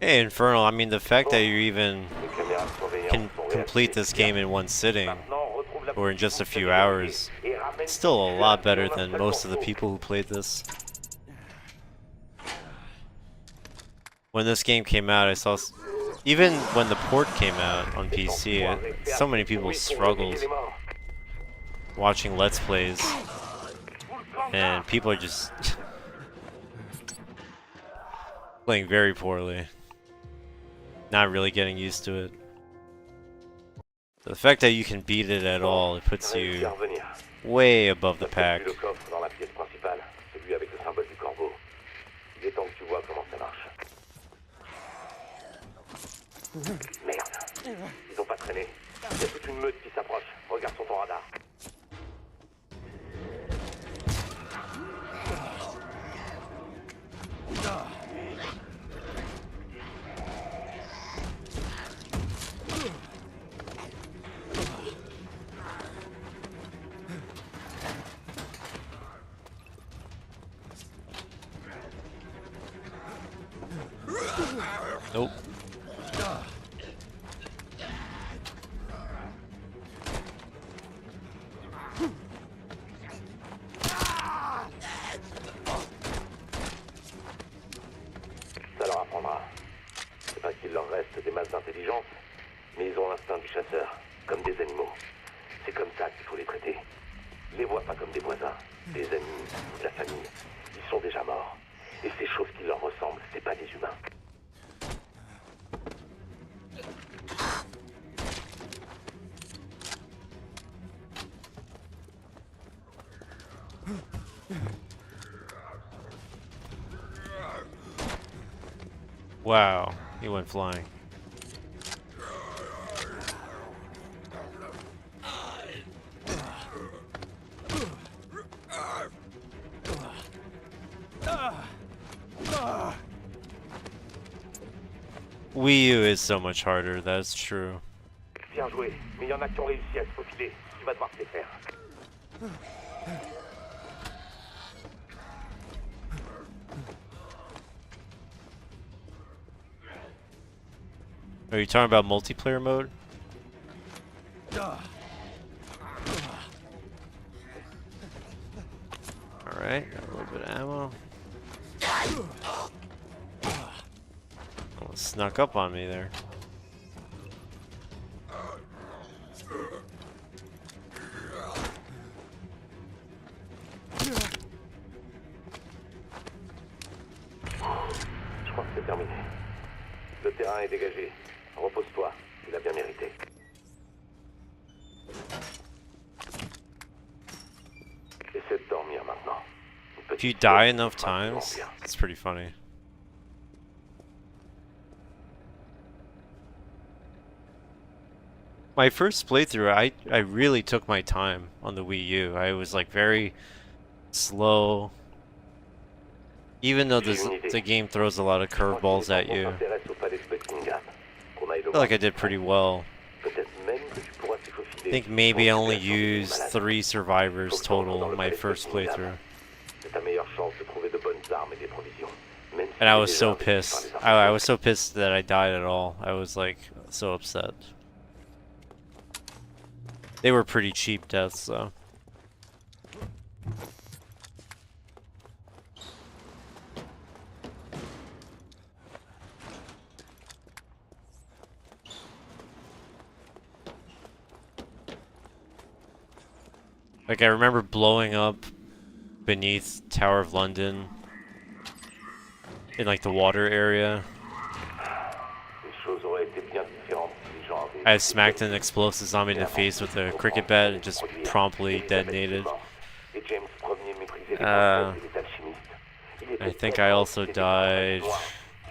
Hey, Infernal, I mean, the fact that you even Les caméras de surveillance can sont complete this game in one sitting, Maintenant, retrouve la or in just a few position hours, et ramène it's still a lot better tout than dans un most of the seul people who played this. When this game came out, I saw, even when the port came out on PC, so many people struggled watching Let's Plays, and people are just playing very poorly, not really getting used to it. The fact that you can beat it at all, it puts you way above the pack. Le coffre dans la pièce principale, celui avec le symbole du corbeau. Il est temps que tu vois comment ça marche. Merde, ils ont pas traîné. Il y a toute une meute qui s'approche. Regarde sur ton radar. Nope. Ça leur apprendra. C'est pas qu'il leur reste des masses d'intelligence, mais ils ont l'instinct du chasseur, comme des animaux. C'est comme ça qu'il faut les traiter. Les vois pas comme des voisins, des amis, de la famille. Ils sont déjà morts. Et ces choses qui leur ressemblent, c'est pas des humains. Wow, he went flying. Wii U is so much harder, that's true. Bien joué, mais il y en a qui ont réussi à se faufiler. Tu vas devoir te les faire. Are you talking about multiplayer mode? Alright, got a little bit of ammo. Almost snuck up on me there. Je crois que c'est terminé. Le terrain est dégagé. Repose-toi, il a bien mérité. Essaie de dormir maintenant. If you die enough times, it's pretty funny. My first playthrough, I really took my time on the Wii U. I was like very slow. Even though the game throws a lot of curveballs at you. I feel like I did pretty well. I think maybe I only used 3 survivors total in my first playthrough. And I was so pissed. I was so pissed that I died at all. I was like so upset. They were pretty cheap deaths though. Like, I remember blowing up beneath Tower of London in, like, the water area. I smacked an explosive zombie in the face with a cricket bat and just promptly detonated. I think I also died.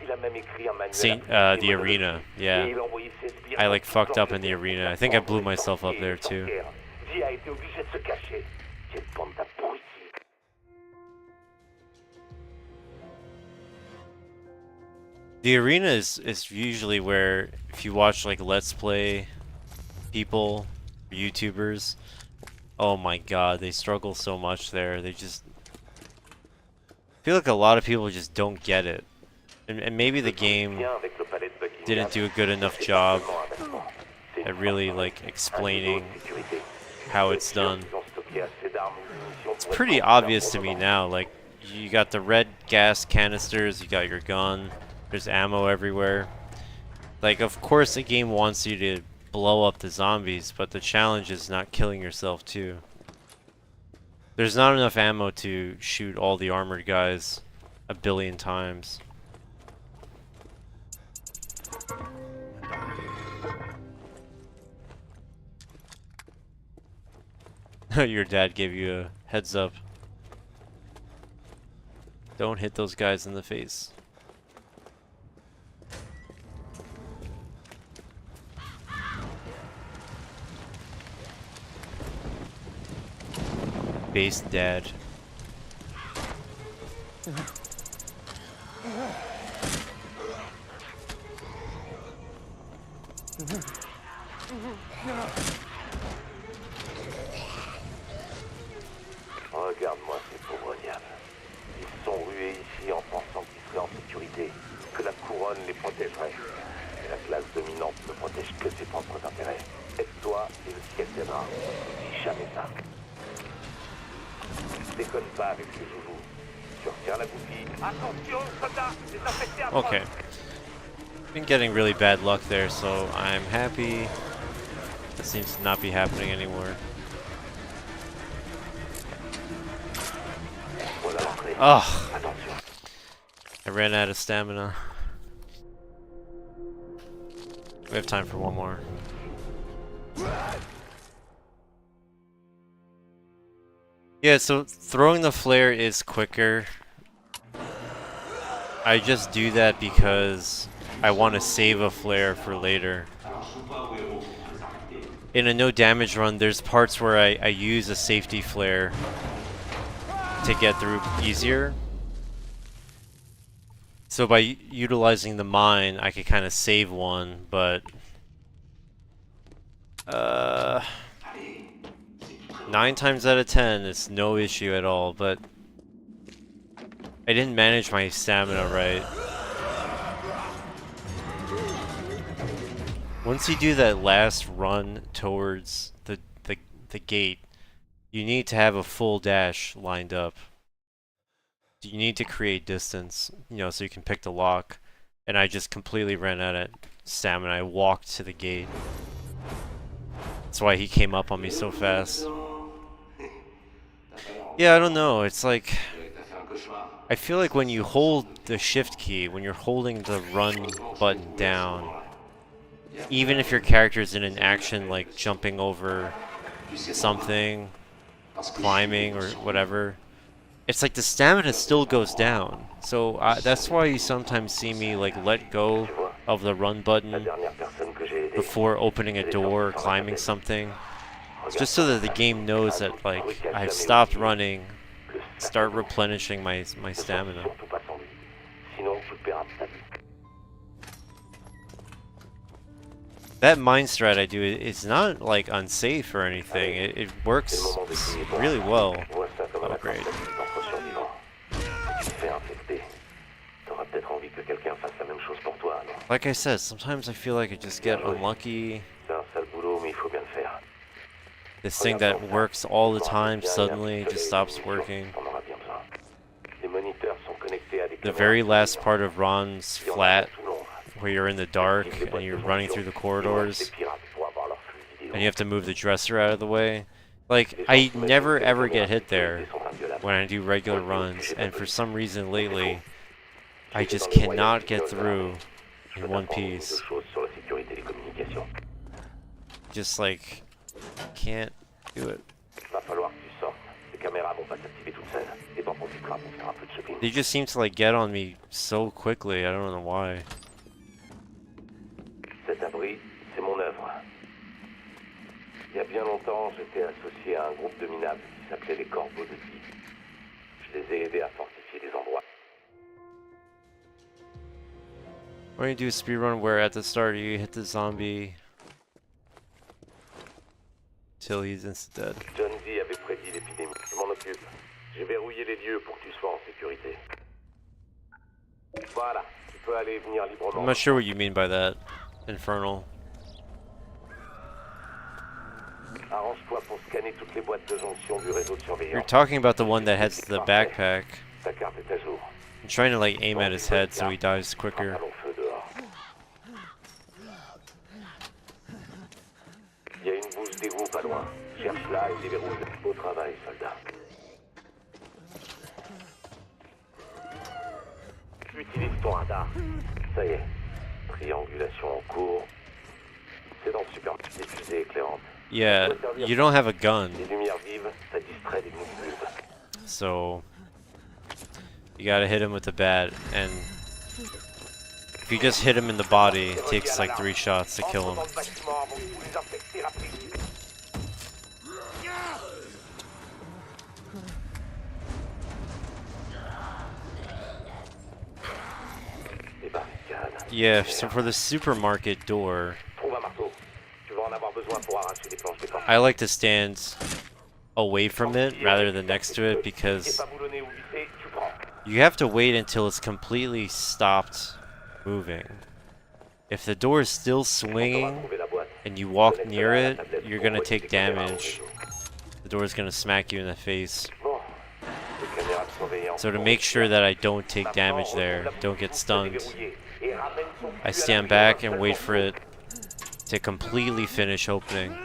The arena, yeah. I like fucked up in the arena. I think I blew myself up there too. The arena is usually where, if you watch like Let's Play people, YouTubers, oh my god, they struggle so much there. They just... I feel like a lot of people just don't get it. And maybe the game didn't do a good enough job at really like explaining how it's done. It's pretty obvious to me now, like you got the red gas canisters, you got your gun, there's ammo everywhere. Like, of course the game wants you to blow up the zombies, but the challenge is not killing yourself too. There's not enough ammo to shoot all the armored guys a billion times. Your dad gave you a heads up. Don't hit those guys in the face. Base dad. Regarde-moi ces pauvres diables. Ils se sont rués ici en pensant qu'ils seraient en sécurité, que la couronne les protégerait. Et la classe dominante ne protège que ses propres intérêts. Aide-toi et le ciel t'aidera. Dis jamais ça. Déconne pas avec ces joujoux. Tu retiens la goupille. Attention, soldats, désinfectez à Okay. Been getting really bad luck there, so I'm happy. That seems to not be happening anymore. Ugh. I ran out of stamina. We have time for one more. Yeah, so throwing the flare is quicker. I just do that because I want to save a flare for later. In a no damage run, there's parts where I use a safety flare to get through easier. So by utilizing the mine, I could kind of save one, but 9 times out of 10, it's no issue at all, but I didn't manage my stamina right. Once you do that last run towards the gate, you need to have a full dash lined up. You need to create distance, you know, so you can pick the lock. And I just completely ran out of stamina. I walked to the gate. That's why he came up on me so fast. Yeah, I don't know. It's like, I feel like when you hold the shift key, when you're holding the run button down, even if your character's in an action like jumping over something, climbing or whatever, it's like the stamina still goes down. So that's why you sometimes see me like let go of the run button before opening a door or climbing something. It's just so that the game knows that like I've stopped running, start replenishing my stamina. That mine strat I do, it's not like unsafe or anything. It works really well. Oh, great. Like I said, sometimes I feel like I just get unlucky. This thing that works all the time suddenly just stops working. The very last part of Ron's flat, where you're in the dark and you're running through the corridors and you have to move the dresser out of the way. Like, I never ever get hit there when I do regular runs, and for some reason lately I just cannot get through in one piece. Just like, can't do it. victimes. They just seem to like get on me so quickly. I don't know why. Cet abri, c'est mon œuvre. Il y a bien longtemps, j'étais associé à un groupe de minables qui s'appelait les Corbeaux de Vie. Je les ai aidés à fortifier des endroits. We're gonna do a speedrun where at the start you hit the zombie till he's insta dead. John D avait prédit l'épidémie. Je m'en occupe. J'ai verrouillé les lieux pour que tu sois en sécurité. Voilà, tu peux aller et venir librement. I'm not sure what you mean by that, Infernal. Arrange-toi pour scanner toutes les boîtes de jonction du réseau de You're surveillance. talking about the one that has the backpack. Ta carte est à jour. I'm trying to like aim at his head so he dies quicker. Allons feu dehors. Il y a une bouse d'égout pas loin. Cherche-la et déverrouille. Au travail, soldat. Utilise ton radar. Ça y est. Triangulation en cours. C'est dans le supermarché. Diffusée éclairante. Yeah, you don't have a gun, Les lumières vives, ça distrait les nuisibles. so you gotta hit him with the bat, and if you just hit him in the body, it takes like 3 shots to kill him. Entre dans le bâtiment avant que tous les infectés rapidement. Les barricades. Yeah, so for the supermarket door, Trouve un marteau. Tu vas en avoir besoin pour arracher les planches d'écorce. I like to stand away from it rather than next to it Si because pas boulonné ou vissé, tu prends. you have to wait until it's completely stopped moving. If the door is still swinging Trouver la boîte. and you walk near it, you're gonna take damage. The door is gonna smack you in the face. Bon. Les caméras de surveillance. So to make sure that I don't take damage there, don't get stunned, Verrouillé. Et ramène son I cul à stand la back lumière and wait for seulement. it to completely finish opening.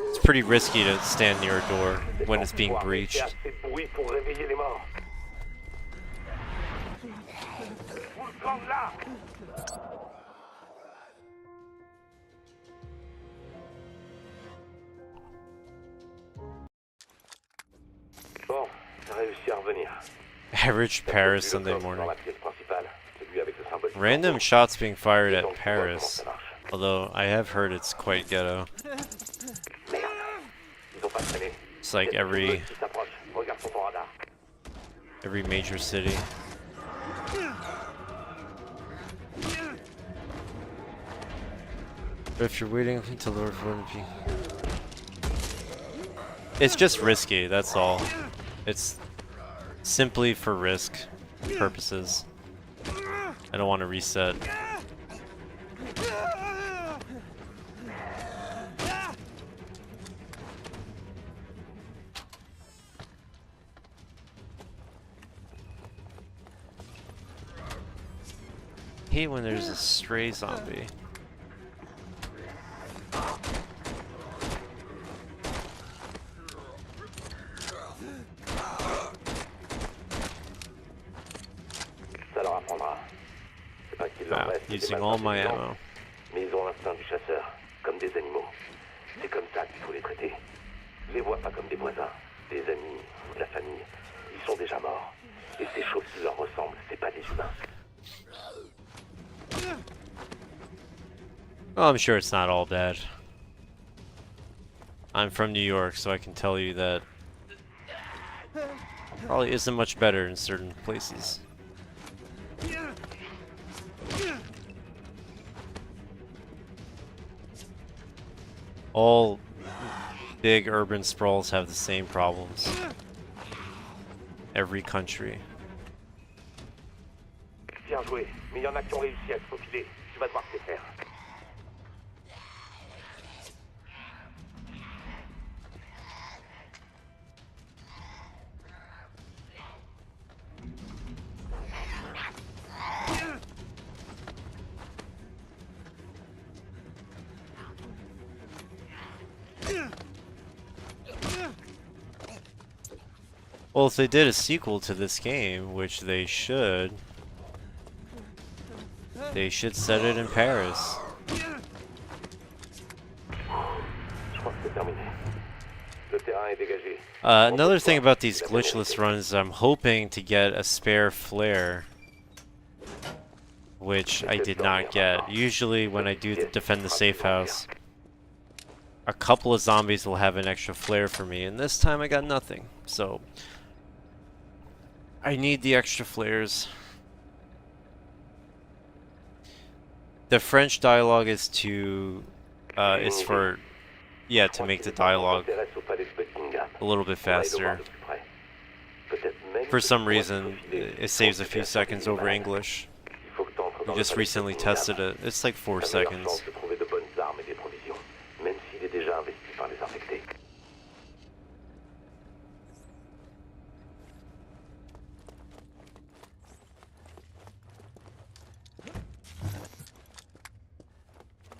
It's pretty risky to stand near a door when it's being breached. Assez de bruit pour réveiller les morts. Vous le camp là. Bon, t'as réussi à revenir. Average Paris Sunday Dans morning. la pièce principale, celui avec le symbole. Random shots being fired Donc, at tu vois comment Paris, ça marche. although I have heard it's quite ghetto. Merde. Ils ont pas traîné. It's like Il y a une every meute qui s'approche. Regarde sur ton radar. major city. But if you're waiting until the wouldn't be. It's just risky, that's all. It's simply for risk purposes. I don't want to reset. Hate when there's a stray zombie. Ça leur apprendra. C'est pas qu'il leur Wow, reste des using balles all my intelligentes, ammo. mais ils ont l'instinct du chasseur, comme des animaux. C'est comme ça qu'il faut les traiter. Les vois pas comme des voisins, des amis ou de la famille. Ils sont déjà morts. Et ces choses qui leur ressemblent, c'est pas des humains. Well, I'm sure it's not all bad. I'm from New York, so I can tell you that probably isn't much better in certain places. All big urban sprawls have the same problems. Every country. Bien joué, mais il y en a qui ont réussi à se faufiler. Tu vas devoir te les faire. Well, if they did a sequel to this game, which they should set it in Paris. Je crois que c'est terminé. Le terrain est dégagé. Another thing about these glitchless runs, I'm hoping to get a spare flare, which I did not get. Usually when I do defend the safe house, a couple of zombies will have an extra flare for me, and this time I got nothing. So I need the extra flares. The French dialogue is to to make the dialogue a little bit faster. For some reason, it saves a few seconds over English. We just recently tested it. It's like 4 seconds.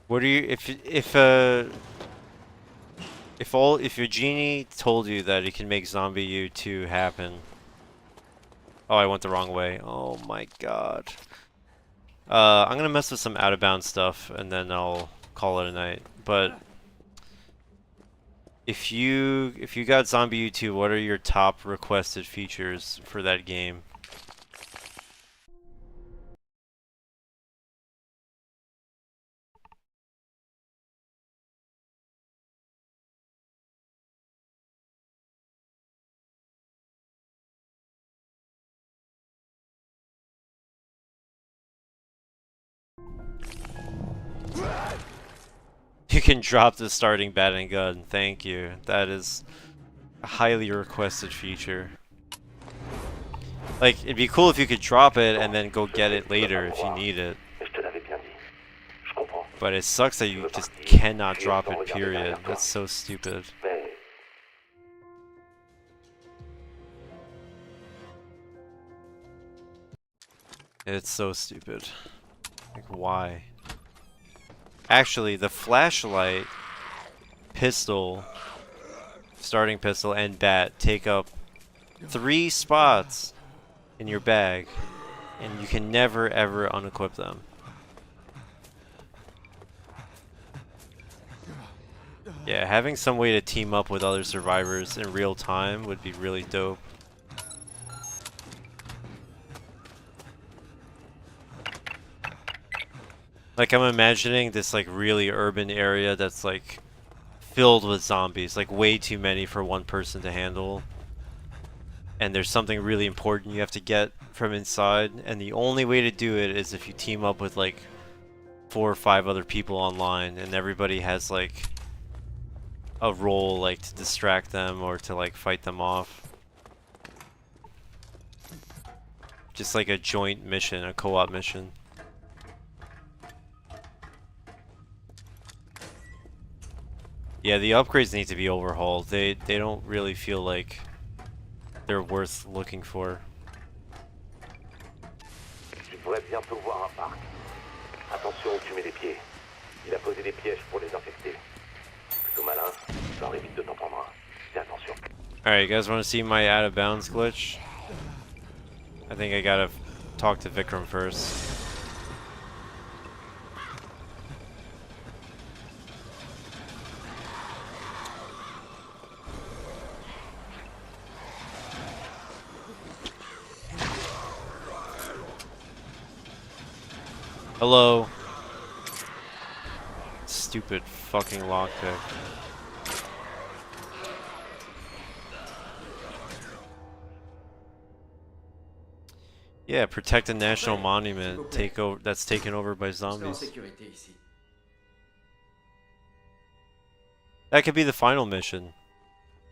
What do you if your genie told you that it can make Zombie U2 happen? Oh, I went the wrong way. Oh my god. I'm gonna mess with some out of bounds stuff and then I'll call it a night. But if you got Zombie U2, what are your top requested features for that game? You can drop the starting batting gun, thank you. That is a highly requested feature. Like, it'd be cool if you could drop it and then go get it later if you need it. But it sucks that you just cannot drop it, period. That's so stupid. It's so stupid. Like, why? Actually, the flashlight, pistol, starting pistol, and bat take up 3 spots in your bag, and you can never ever unequip them. Yeah, having some way to team up with other survivors in real time would be really dope. Like, I'm imagining this like really urban area that's like filled with zombies, like way too many for one person to handle. And there's something really important you have to get from inside, and the only way to do it is if you team up with like 4 or 5 other people online, and everybody has like a role, like to distract them or to like fight them off. Just like a joint mission, a co-op mission. Yeah, the upgrades need to be overhauled. They don't really feel like they're worth looking for. Tu devrais bientôt voir un parc. Attention où tu mets les pieds. Il a posé des pièges pour les infecter. Plutôt malin, alors évite de t'en prendre un. Fais attention. Alright, you guys want to see my out of bounds glitch? I think I gotta talk to Vikram first. Hello. Stupid fucking lockpick. Yeah, protect a national monument. That's taken over by zombies. That could be the final mission.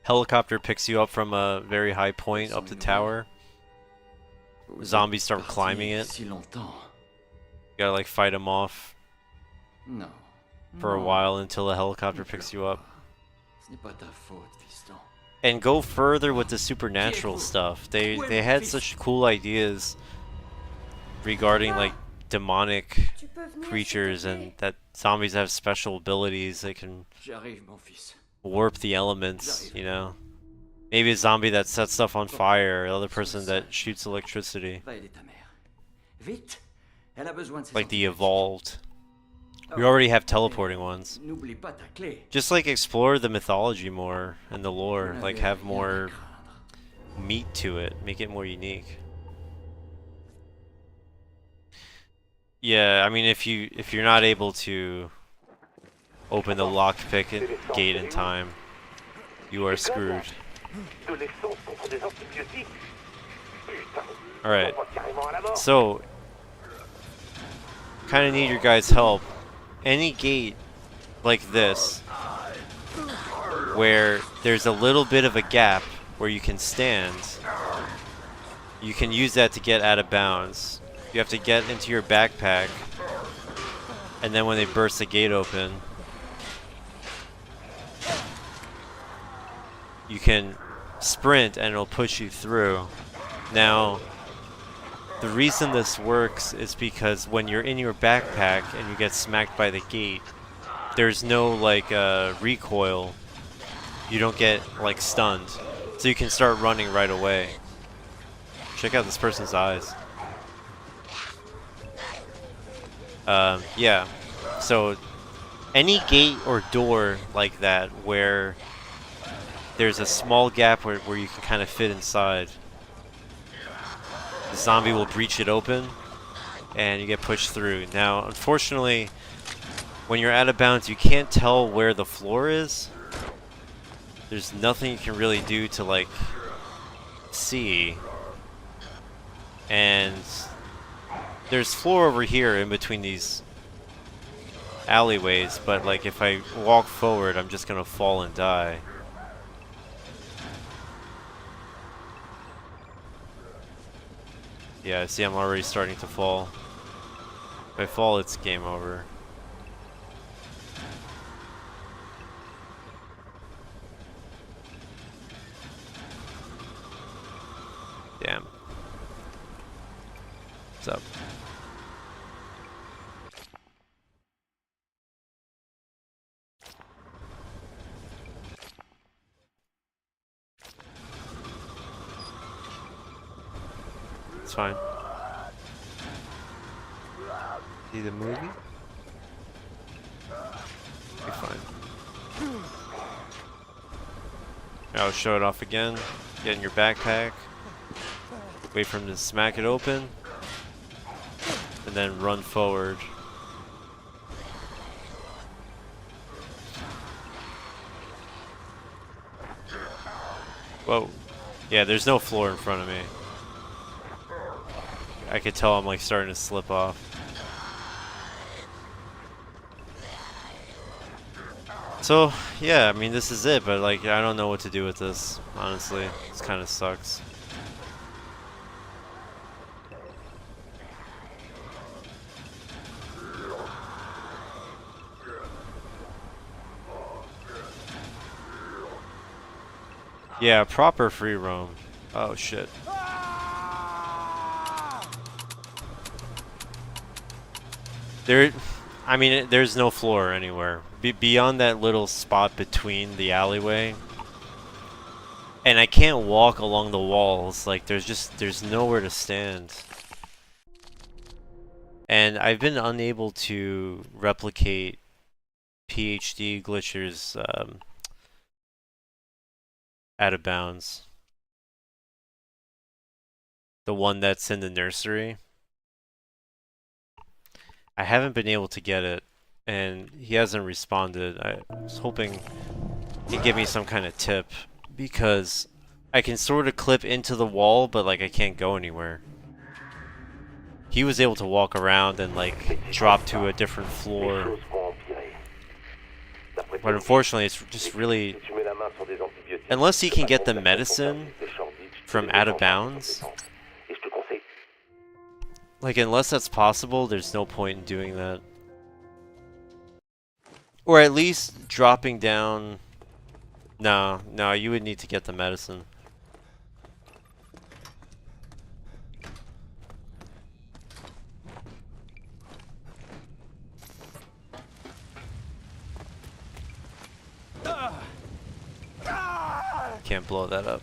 Helicopter picks you up from a very high point up the tower. Zombies start climbing it. You gotta like fight them off for a while until the helicopter picks you up. And go further with the supernatural stuff. They had such cool ideas regarding like demonic creatures and that zombies have special abilities. They can warp the elements, you know. Maybe a zombie that sets stuff on fire, another person that shoots electricity. Like the evolved We already have teleporting ones. N'oublie pas ta clé. Just like explore the mythology more and the lore, On like avait have rien à more craindre. meat to it, make it more unique. Yeah, I mean if you're not able to open the lockpick gate in time, you are screwed. De l'essence contre des antibiotiques. Putain. Alright, On va carrément à la mort. so kind of need your guys' help. Any gate like this, where there's a little bit of a gap where you can stand, you can use that to get out of bounds. You have to get into your backpack, and then when they burst the gate open, you can sprint and it'll push you through. Now, the reason this works is because when you're in your backpack and you get smacked by the gate, there's no like recoil. You don't get like stunned, so you can start running right away. Check out this person's eyes. Yeah, so any gate or door like that where there's a small gap where you can kind of fit inside, the zombie will breach it open and you get pushed through. Now, unfortunately, when you're out of bounds, you can't tell where the floor is. There's nothing you can really do to like see. And there's floor over here in between these alleyways, but like if I walk forward, I'm just gonna fall and die. Yeah, see, I'm already starting to fall. If I fall, it's game over. Damn. What's up? It's fine. See the movie? Be fine. I'll show it off again. Get in your backpack. Wait for him to smack it open. And then run forward. Whoa. Yeah, there's no floor in front of me. I could tell I'm like starting to slip off. So, yeah, I mean this is it, but like I don't know what to do with this, honestly. This kind of sucks. Yeah, proper free roam. Oh shit. There's no floor anywhere. Beyond that little spot between the alleyway. And I can't walk along the walls. Like, there's nowhere to stand. And I've been unable to replicate PhD Glitcher's out of bounds. The one that's in the nursery. I haven't been able to get it, and he hasn't responded. I was hoping he'd give me some kind of tip, because I can sort of clip into the wall, but like I can't go anywhere. He was able to walk around and like drop to a different floor. But unfortunately, it's just really... Unless he can get the medicine from out of bounds... Like, unless that's possible, there's no point in doing that. Or at least dropping down... No, you would need to get the medicine. Can't blow that up.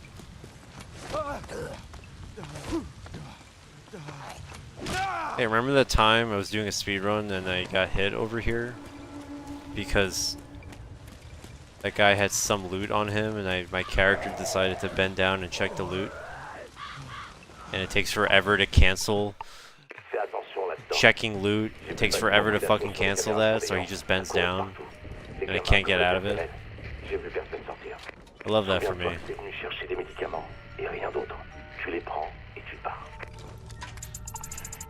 Hey, remember that time I was doing a speedrun and I got hit over here? Because that guy had some loot on him and my character decided to bend down and check the loot. And it takes forever to cancel checking loot. It takes forever to fucking cancel that, so he just bends down and I can't get out of it. I love that for me.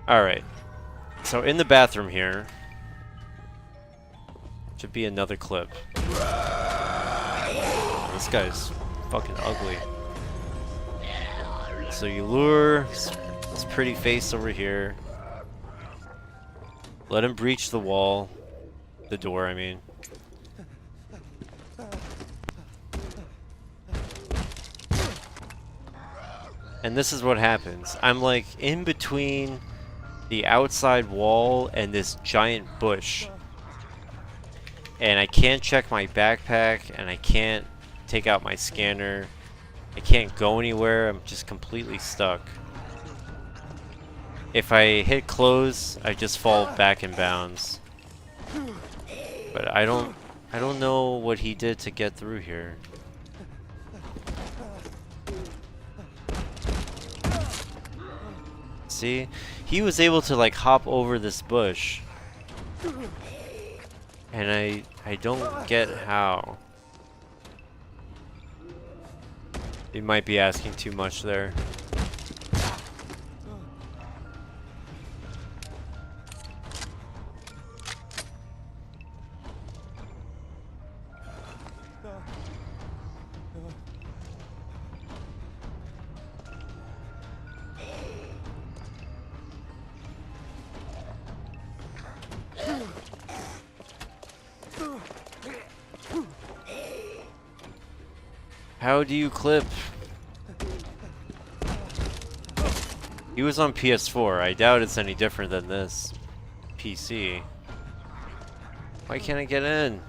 Alright. So in the bathroom here should be another clip. Oh, this guy's fucking ugly. So you lure this pretty face over here. Let him breach the wall. The door, I mean. And this is what happens. I'm like in between the outside wall and this giant bush. And I can't check my backpack and I can't take out my scanner. I can't go anywhere. I'm just completely stuck. If I hit close, I just fall back in bounds. But I don't know what he did to get through here. See? He was able to like hop over this bush. And I don't get how. You might be asking too much there. How do you clip? He was on PS4. I doubt it's any different than this PC. Why can't I get in?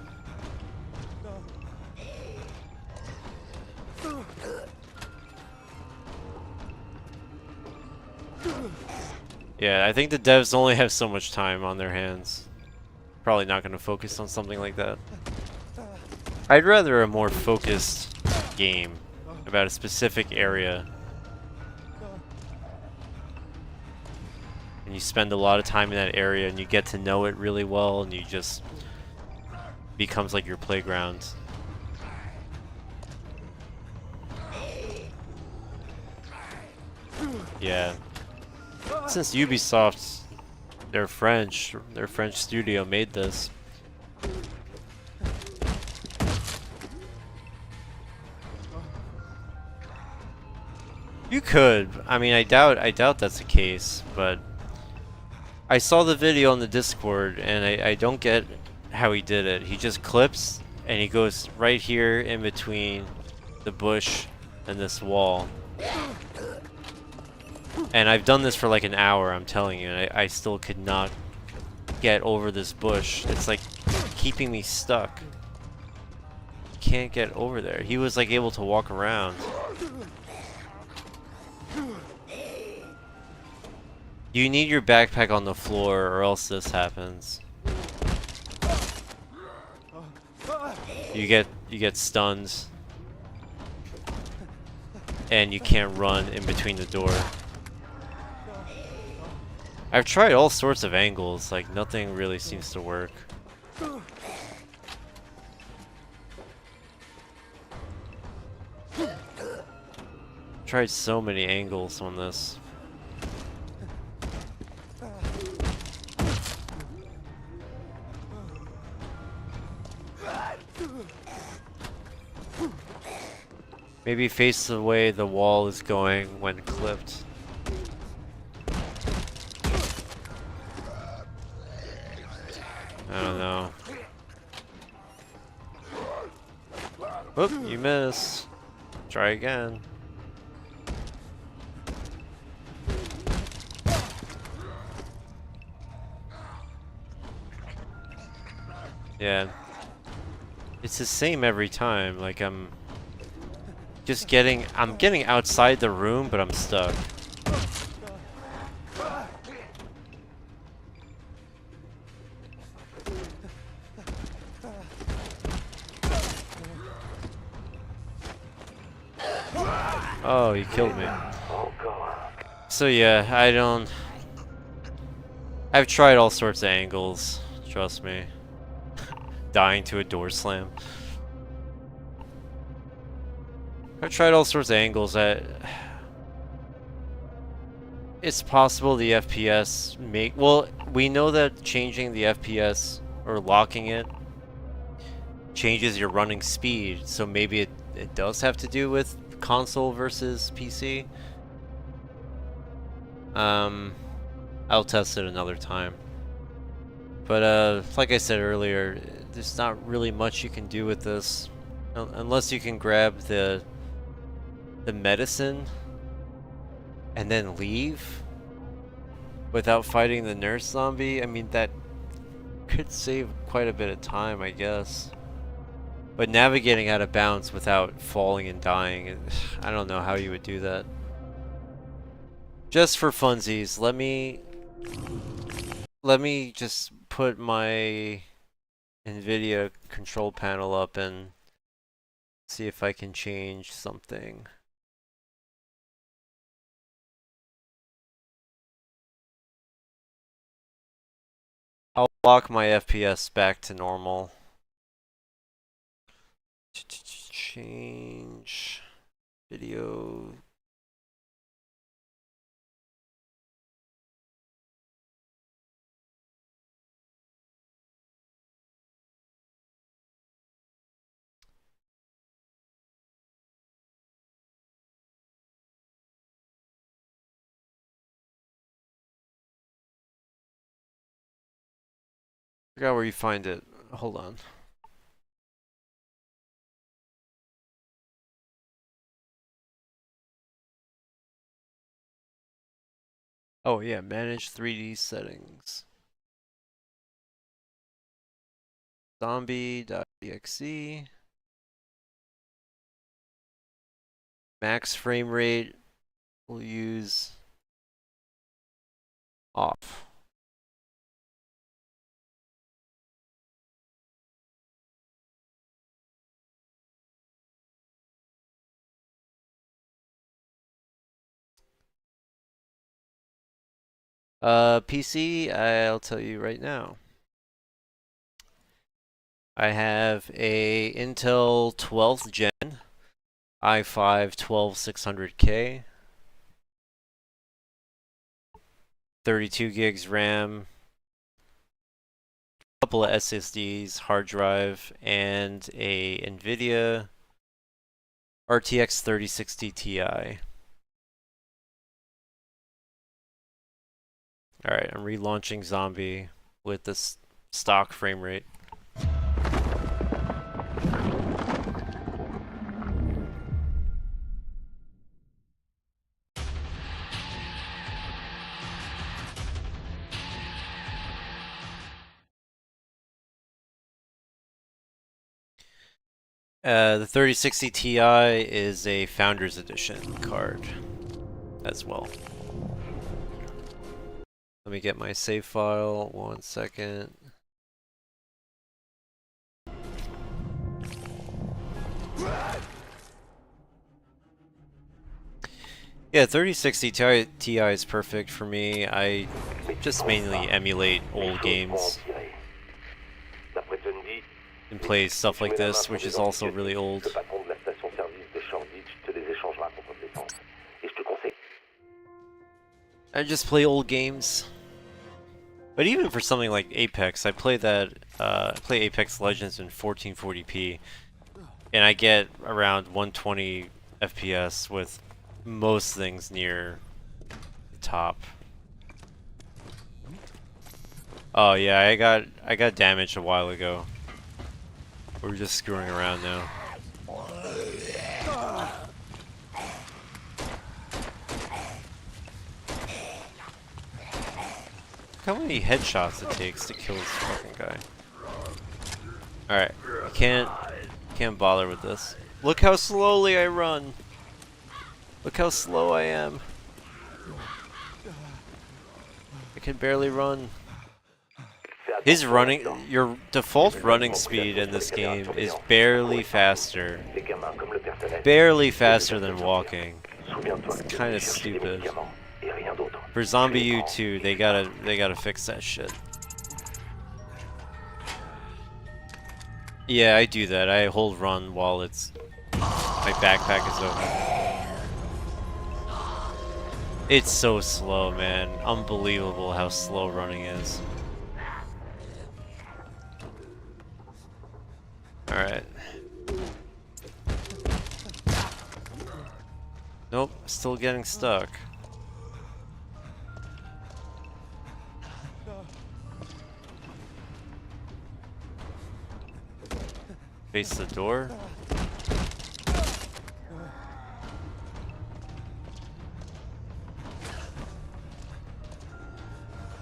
Yeah, I think the devs only have so much time on their hands. Probably not going to focus on something like that. I'd rather a more focused game about a specific area. And you spend a lot of time in that area and you get to know it really well and you just becomes like your playground. Yeah. Since Ubisoft, their French studio made this. You could. I mean, I doubt that's the case, but I saw the video on the Discord and I don't get how he did it. He just clips and he goes right here in between the bush and this wall. And I've done this for like an hour, I'm telling you, and I still could not get over this bush. It's like keeping me stuck. Can't get over there. He was like able to walk around. You need your backpack on the floor or else this happens. You get stunned. And you can't run in between the door. I've tried all sorts of angles, like nothing really seems to work. Tried so many angles on this. Maybe face the way the wall is going when clipped. I don't know. Whoop, you missed. Try again. Yeah. It's the same every time, like I'm getting outside the room, but I'm stuck. Oh, you killed me. Encore. So yeah, I've tried all sorts of angles, trust me. Dying to a door slam. I've tried all sorts of angles that... It's possible the FPS well, we know that changing the FPS, or locking it, changes your running speed, so maybe it does have to do with console versus PC. I'll test it another time. But like I said earlier, there's not really much you can do with this, unless you can grab the medicine and then leave without fighting the nurse zombie. I mean, that could save quite a bit of time, I guess. But navigating out of bounds without falling and dying, I don't know how you would do that. Just for funsies, let me just put my NVIDIA control panel up and see if I can change something. I'll lock my FPS back to normal. Change video. I forgot where you find it. Hold on. Oh yeah, manage 3D settings. Zombie.exe. Max frame rate. We'll use off. PC, I'll tell you right now. I have a Intel 12th gen i5 12600K, 32 gigs RAM, a couple of SSDs, hard drive, and a NVIDIA RTX 3060 Ti. Alright, I'm relaunching Zombie with this stock frame rate. The 3060 Ti is a Founders Edition card as well. Let me get my save file, 1 second. Yeah, 3060 Ti is perfect for me. I just mainly emulate old games and play stuff like this, which is also really old. I just play old games. But even for something like Apex, I play play Apex Legends in 1440p, and I get around 120 FPS with most things near the top. Oh yeah, I got damaged a while ago. We're just screwing around now. How many headshots it takes to kill this fucking guy. Alright, I can't bother with this. Look how slowly I run. Look how slow I am. I can barely run. His your default running speed in this game is barely faster. Barely faster than walking. Souviens-toi que tu Kinda devais chercher des stupid. médicaments et rien d'autre. For Zombie Tu les prends. U2, they gotta fix that shit. Yeah, I do that. I hold run while my backpack is open. It's so slow, man. Unbelievable how slow running is. Alright. Nope, still getting stuck. Face the door.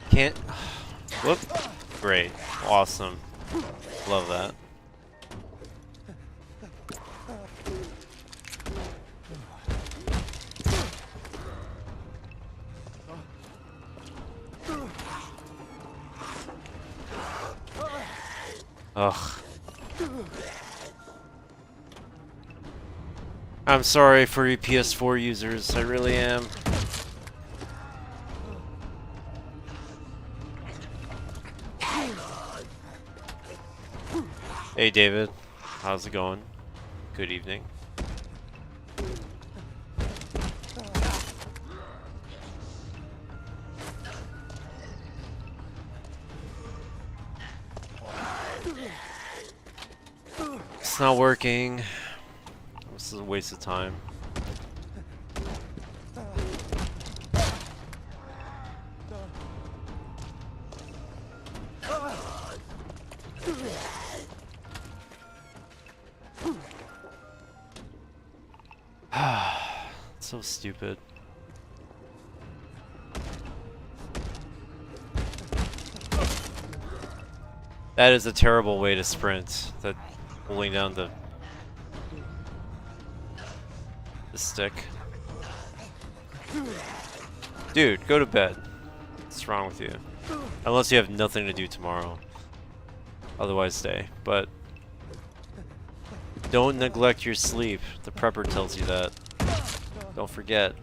Can't. Whoop. Great. Awesome. Love that. Ugh. I'm sorry for you PS4 users, I really am. Hey David, how's it going? Good evening. It's not working. This is a waste of time. So stupid. That is a terrible way to sprint. That pulling down the stick. Dude, go to bed. What's wrong with you? Unless you have nothing to do tomorrow. Otherwise stay. But don't neglect your sleep. The prepper tells you that. Don't forget.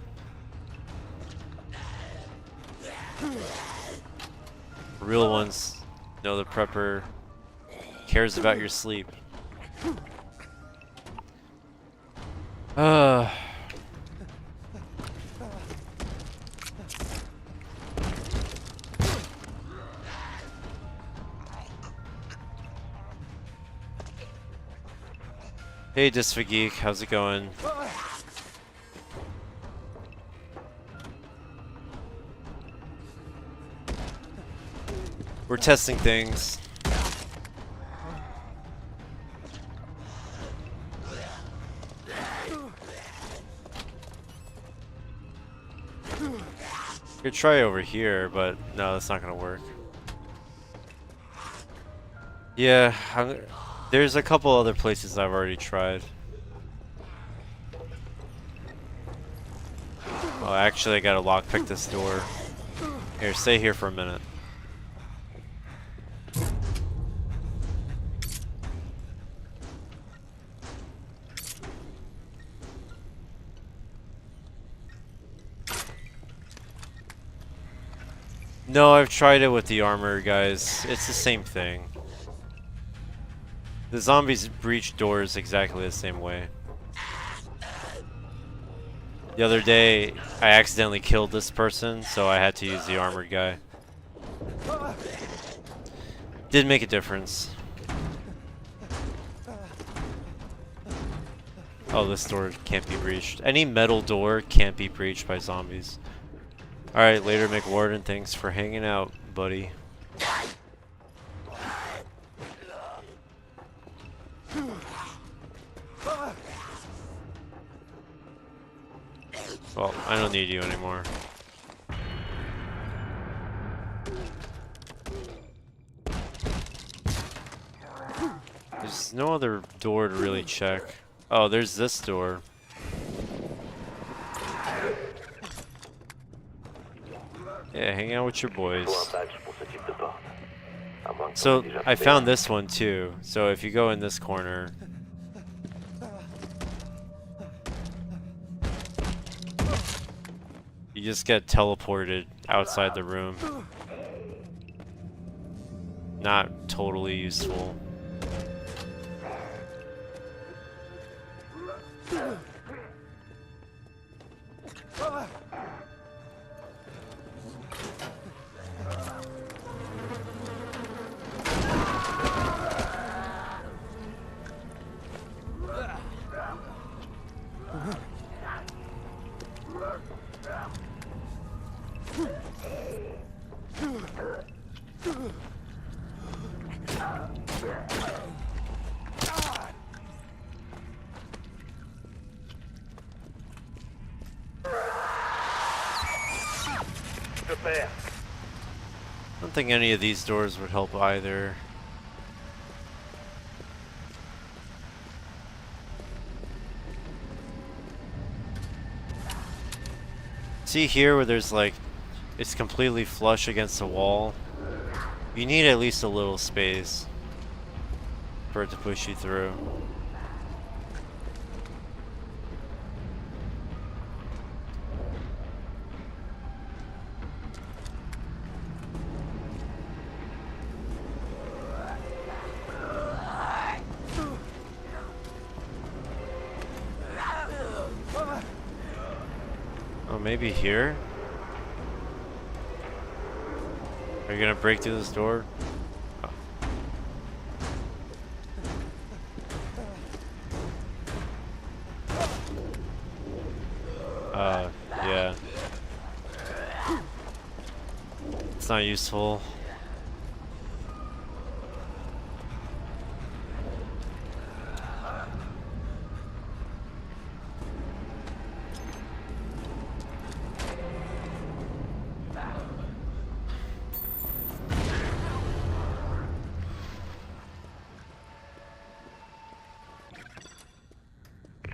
Real ones know the prepper cares about your sleep. Hey Disfageek, how's it going? We're testing things. Could try over here, but no, that's not gonna work. Yeah, there's a couple other places I've already tried. Oh, actually, I gotta lockpick this door. Here, stay here for a minute. No, I've tried it with the armor, guys. It's the same thing. The zombies breach doors exactly the same way. The other day, I accidentally killed this person, so I had to use the armored guy. Did make a difference. Oh, this door can't be breached. Any metal door can't be breached by zombies. Alright, later McWarden, thanks for hanging out, buddy. Well, I don't need you anymore. There's no other door to really check. Oh, there's this door. Yeah, hang out with your boys. So, I found this one too. So if you go in this corner... You just get teleported outside the room. Not totally useful. Père. I don't think any of these doors would help either. See here where there's like, it's completely flush against the wall. You need at least a little space for it to push you through. Oh, maybe here? Are you gonna break through this door? Yeah. It's not useful.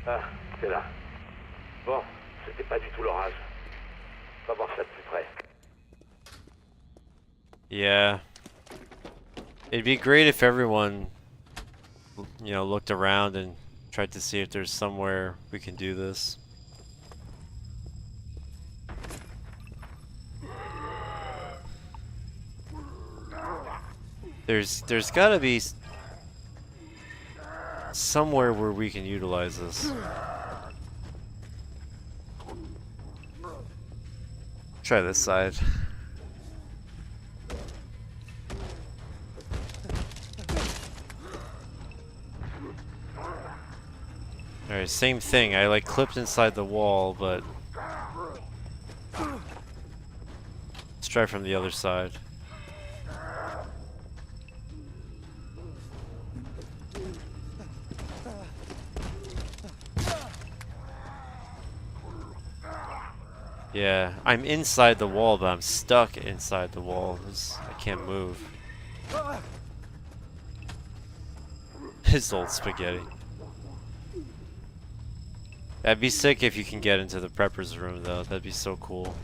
Ah, c'est là. Bon, c'était pas du tout l'orage. On va voir ça de plus près. Yeah. It'd be great if everyone, you know, looked around and tried to see if there's somewhere we can do this. There's gotta be somewhere where we can utilize this. Try this side. Alright, same thing. I like clipped inside the wall, but let's try from the other side. Yeah, I'm inside the wall, but I'm stuck inside the wall. I can't move. His old spaghetti. That'd be sick if you can get into the prepper's room, though. That'd be so cool.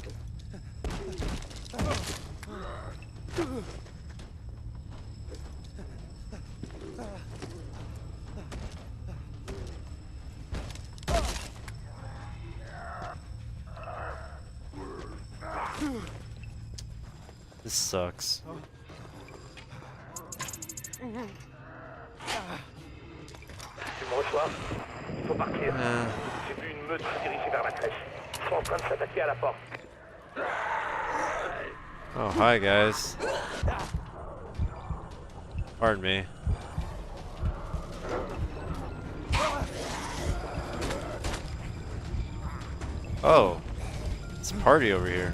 This sucks. Tu me reçois? Il faut partir. J'ai vu une meute se diriger vers la crèche. Ils sont en train de s'attaquer à la porte. Oh, hi guys. Pardon me. Oh, it's a party over here.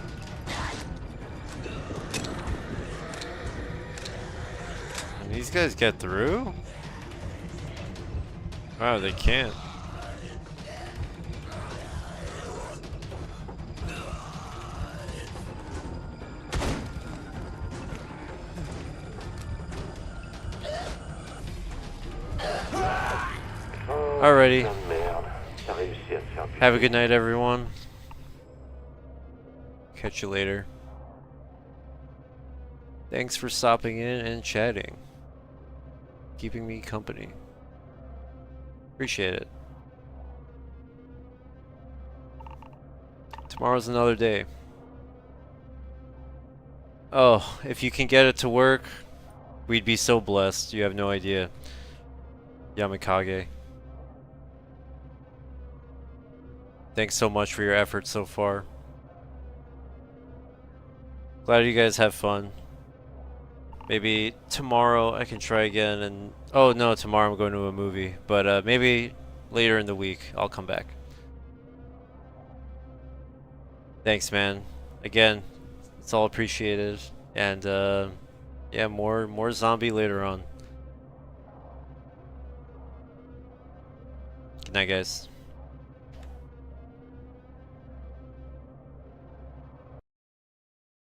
Can these guys get through? Wow, they can't. Alrighty. Have a good night, everyone. Catch you later. Thanks for stopping in and chatting. Keeping me company. Appreciate it. Tomorrow's another day. Oh, if you can get it to work, we'd be so blessed. You have no idea. Yamikage. Thanks so much for your efforts so far. Glad you guys have fun. Maybe tomorrow I can try again and... Oh no, tomorrow I'm going to a movie. But maybe later in the week I'll come back. Thanks, man. Again, it's all appreciated. And yeah, more zombie later on. Good night, guys.